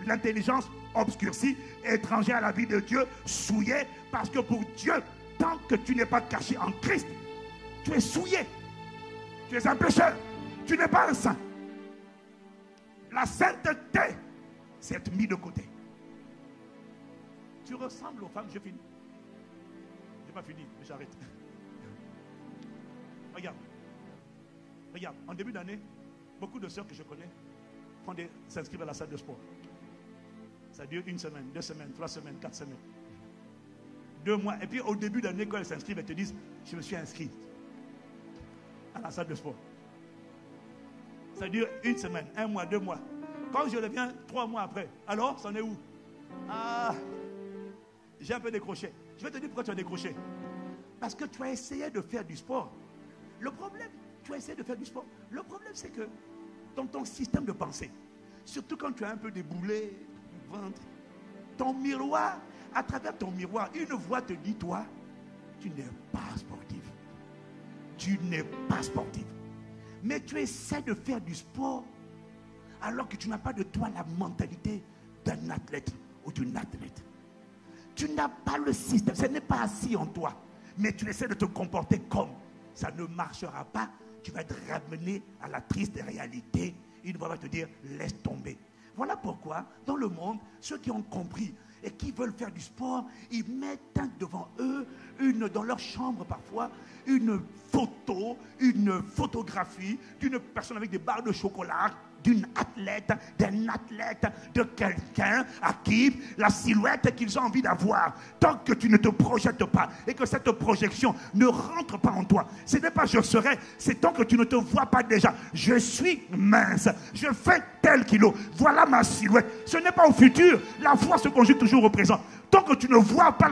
l'intelligence obscurcie, étrangère à la vie de Dieu, souillée, parce que pour Dieu, tant que tu n'es pas caché en Christ, tu es souillé. Tu es un pécheur. Tu n'es pas un saint. La sainteté, c'est être mis de côté. Tu ressembles aux femmes. Je finis. Je n'ai pas fini, mais j'arrête. Regarde. Regarde. En début d'année, beaucoup de sœurs que je connais s'inscrivent à la salle de sport. Ça dure 1 semaine, 2 semaines, 3 semaines, 4 semaines. 2 mois. Et puis au début d'année, quand elles s'inscrivent, elles te disent, je me suis inscrit à la salle de sport. Ça dure 1 semaine, 1 mois, 2 mois. Quand je reviens 3 mois après, alors, c'en est où? Ah, j'ai un peu décroché. Je vais te dire pourquoi tu as décroché. Parce que tu as essayé de faire du sport. Le problème, tu as essayé de faire du sport. Le problème, c'est que dans ton système de pensée, surtout quand tu as un peu déboulé du ventre, ton miroir, à travers ton miroir, une voix te dit, toi, tu n'es pas sportif. Tu n'es pas sportif. Mais tu essaies de faire du sport alors que tu n'as pas de toi la mentalité d'un athlète ou d'une athlète. Tu n'as pas le système, ce n'est pas assis en toi. Mais tu essaies de te comporter comme. Ça ne marchera pas. Tu vas être ramené à la triste réalité. Une voix va te dire, laisse tomber. Voilà pourquoi, dans le monde, ceux qui ont compris et qui veulent faire du sport, ils mettent devant eux, dans leur chambre parfois, une photo, une photographie d'une personne avec des barres de chocolat, d'une athlète, d'un athlète, de quelqu'un à qui la silhouette qu'ils ont envie d'avoir. Tant que tu ne te projettes pas et que cette projection ne rentre pas en toi, ce n'est pas je serai, c'est tant que tu ne te vois pas déjà. Je suis mince, je fais tel kilo, voilà ma silhouette. Ce n'est pas au futur, la foi se conjugue toujours au présent. Tant que tu ne vois pas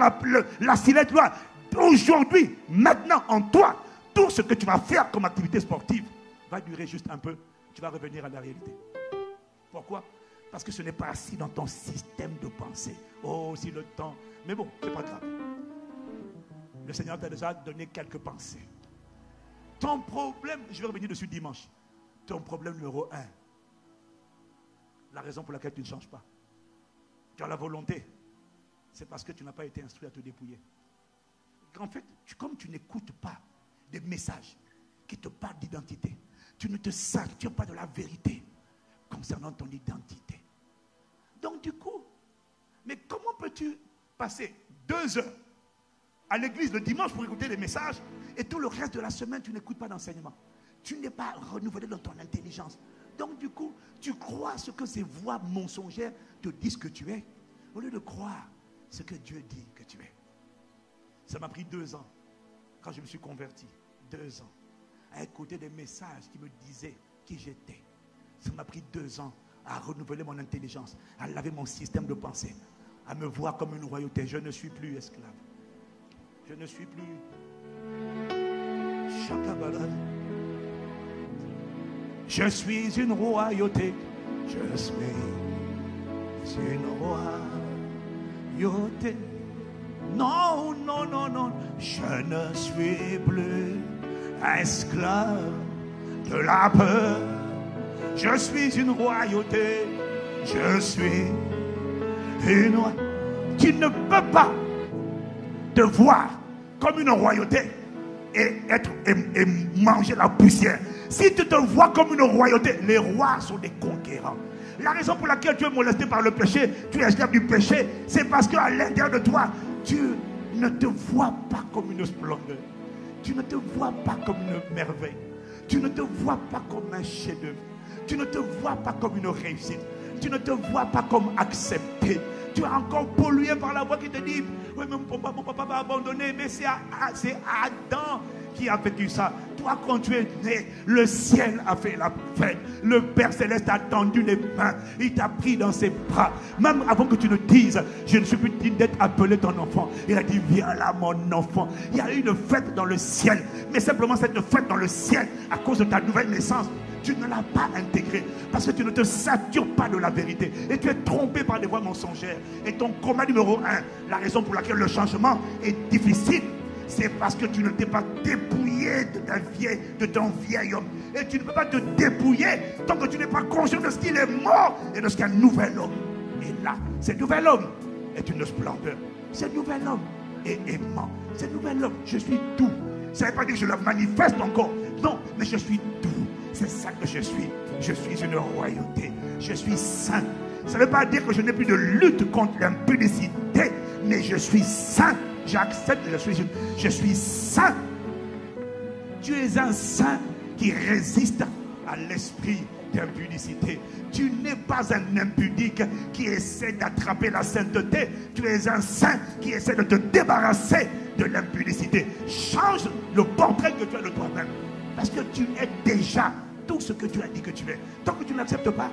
la silhouette là, aujourd'hui, maintenant en toi, tout ce que tu vas faire comme activité sportive va durer juste un peu. Tu vas revenir à la réalité. Pourquoi? Parce que ce n'est pas assis dans ton système de pensée. Oh, si le temps... Mais bon, c'est pas grave. Le Seigneur t'a déjà donné quelques pensées. Ton problème, je vais revenir dessus dimanche. Ton problème numéro 1, la raison pour laquelle tu ne changes pas. Tu as la volonté. C'est parce que tu n'as pas été instruit à te dépouiller. En fait, comme tu n'écoutes pas des messages qui te parlent d'identité, tu ne te satures pas de la vérité concernant ton identité. Donc du coup, mais comment peux-tu passer 2 heures à l'église le dimanche pour écouter des messages et tout le reste de la semaine, tu n'écoutes pas d'enseignement? Tu n'es pas renouvelé dans ton intelligence. Donc du coup, tu crois ce que ces voix mensongères te disent que tu es, au lieu de croire ce que Dieu dit que tu es. Ça m'a pris 2 ans quand je me suis converti. 2 ans. À écouter des messages qui me disaient qui j'étais. Ça m'a pris 2 ans à renouveler mon intelligence, à laver mon système de pensée, à me voir comme une royauté. Je ne suis plus esclave. Je ne suis plus Chakabalad. Je suis une royauté. Je suis une royauté. Non, non, non, non. Je ne suis plus esclave de la peur. Je suis une royauté. Je suis une royauté. Tu ne peux pas te voir comme une royauté et manger la poussière. Si tu te vois comme une royauté, les rois sont des conquérants. La raison pour laquelle tu es molesté par le péché, tu es esclave du péché, c'est parce qu'à l'intérieur de toi, tu ne te vois pas comme une splendeur. Tu ne te vois pas comme une merveille. Tu ne te vois pas comme un chef-d'œuvre. Tu ne te vois pas comme une réussite. Tu ne te vois pas comme accepté. Tu es encore pollué par la voix qui te dit, oui, mais mon papa m'a abandonné. Mais c'est Adam qui a vécu ça. Toi, quand tu es né, le ciel a fait la fête. Le Père Céleste a tendu les mains. Il t'a pris dans ses bras. Même avant que tu ne dises, je ne suis plus digne d'être appelé ton enfant. Il a dit, viens là, mon enfant. Il y a une fête dans le ciel. Mais simplement cette fête dans le ciel, à cause de ta nouvelle naissance, tu ne l'as pas intégrée. Parce que tu ne te satures pas de la vérité. Et tu es trompé par des voix mensongères. Et ton combat numéro 1, la raison pour laquelle le changement est difficile, c'est parce que tu ne t'es pas dépouillé de ton vieil homme. Et tu ne peux pas te dépouiller tant que tu n'es pas conscient de ce qu'il est mort et de ce qu'un nouvel homme. Et là, ce nouvel homme est une splendeur. Ce nouvel homme est aimant. Ce nouvel homme, je suis doux. Ça ne veut pas dire que je le manifeste encore. Non, mais je suis doux. C'est ça que je suis. Je suis une royauté. Je suis saint. Ça ne veut pas dire que je n'ai plus de lutte contre l'impudicité, mais je suis saint. J'accepte, je suis saint. Tu es un saint qui résiste à l'esprit d'impudicité. Tu n'es pas un impudique qui essaie d'attraper la sainteté. Tu es un saint qui essaie de te débarrasser de l'impudicité. Change le portrait que tu as de toi-même. Parce que tu es déjà tout ce que tu as dit que tu es. Tant que tu n'acceptes pas,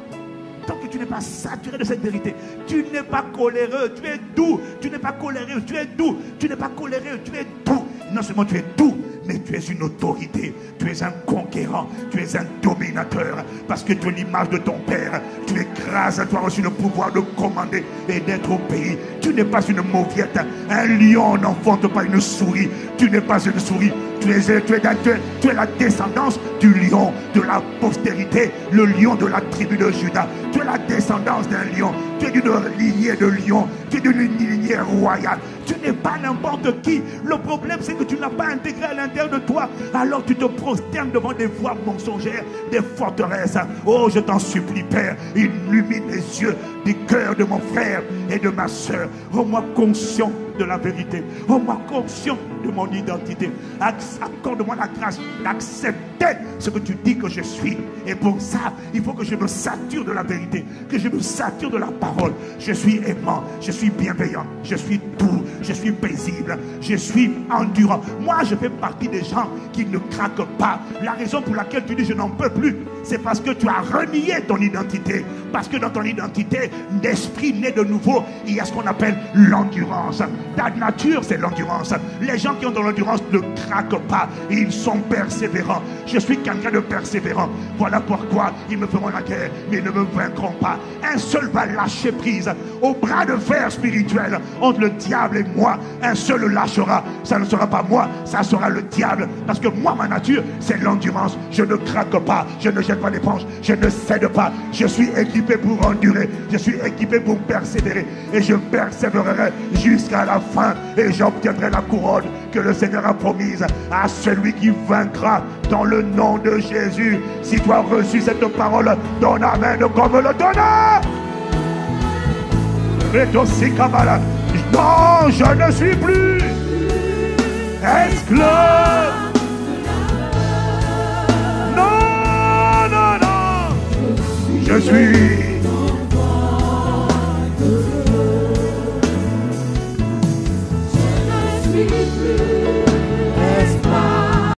tant que tu n'es pas saturé de cette vérité, tu n'es pas coléreux, tu es doux. Tu n'es pas coléreux, tu es doux. Tu n'es pas coléreux, tu es doux. Non seulement tu es doux, mais tu es une autorité. Tu es un conquérant, tu es un dominateur. Parce que tu es l'image de ton Père. Tu écrases, tu as reçu le pouvoir de commander et d'être au pays. Tu n'es pas une mauviette. Un lion n'enfante pas une souris. Tu n'es pas une souris. Tu es la descendance du lion, de la postérité, le lion de la tribu de Juda. Tu es la descendance d'un lion. Tu es d'une lignée de lion. Tu es d'une lignée royale. Tu n'es pas n'importe qui. Le problème, c'est que tu n'as pas intégré à l'intérieur de toi. Alors tu te prosternes devant des voix mensongères, des forteresses. Oh, je t'en supplie, Père, illumine les yeux du cœur de mon frère et de ma soeur. Rends-moi conscient de la vérité. Rends-moi conscient de mon identité. Accorde-moi la grâce d'accepter ce que tu dis que je suis. Et pour ça, il faut que je me sature de la vérité, que je me sature de la parole. Je suis aimant, je suis bienveillant, je suis doux, je suis paisible, je suis endurant. Moi, je fais partie des gens qui ne craquent pas. La raison pour laquelle tu dis je n'en peux plus, c'est parce que tu as renié ton identité. Parce que dans ton identité d'esprit né de nouveau, il y a ce qu'on appelle l'endurance. Ta nature, c'est l'endurance. Les gens qui ont de l'endurance ne craquent pas. Ils sont persévérants. Je suis quelqu'un de persévérant. Voilà pourquoi ils me feront la guerre, mais ils ne me vaincront pas. Un seul va lâcher prise au bras de fer spirituel entre le diable et moi. Un seul le lâchera. Ça ne sera pas moi, ça sera le diable. Parce que moi, ma nature, c'est l'endurance. Je ne craque pas. Je ne jette pas l'éponge. Je ne cède pas. Je suis équipé pour endurer. Je suis équipé pour persévérer. Et je persévérerai jusqu'à la fin. Et j'obtiendrai la couronne que le Seigneur a promise à celui qui vaincra dans le nom de Jésus. Si tu as reçu cette parole, donne amen comme le donneur. Non, je ne suis plus esclave. Non, non, non. Je suis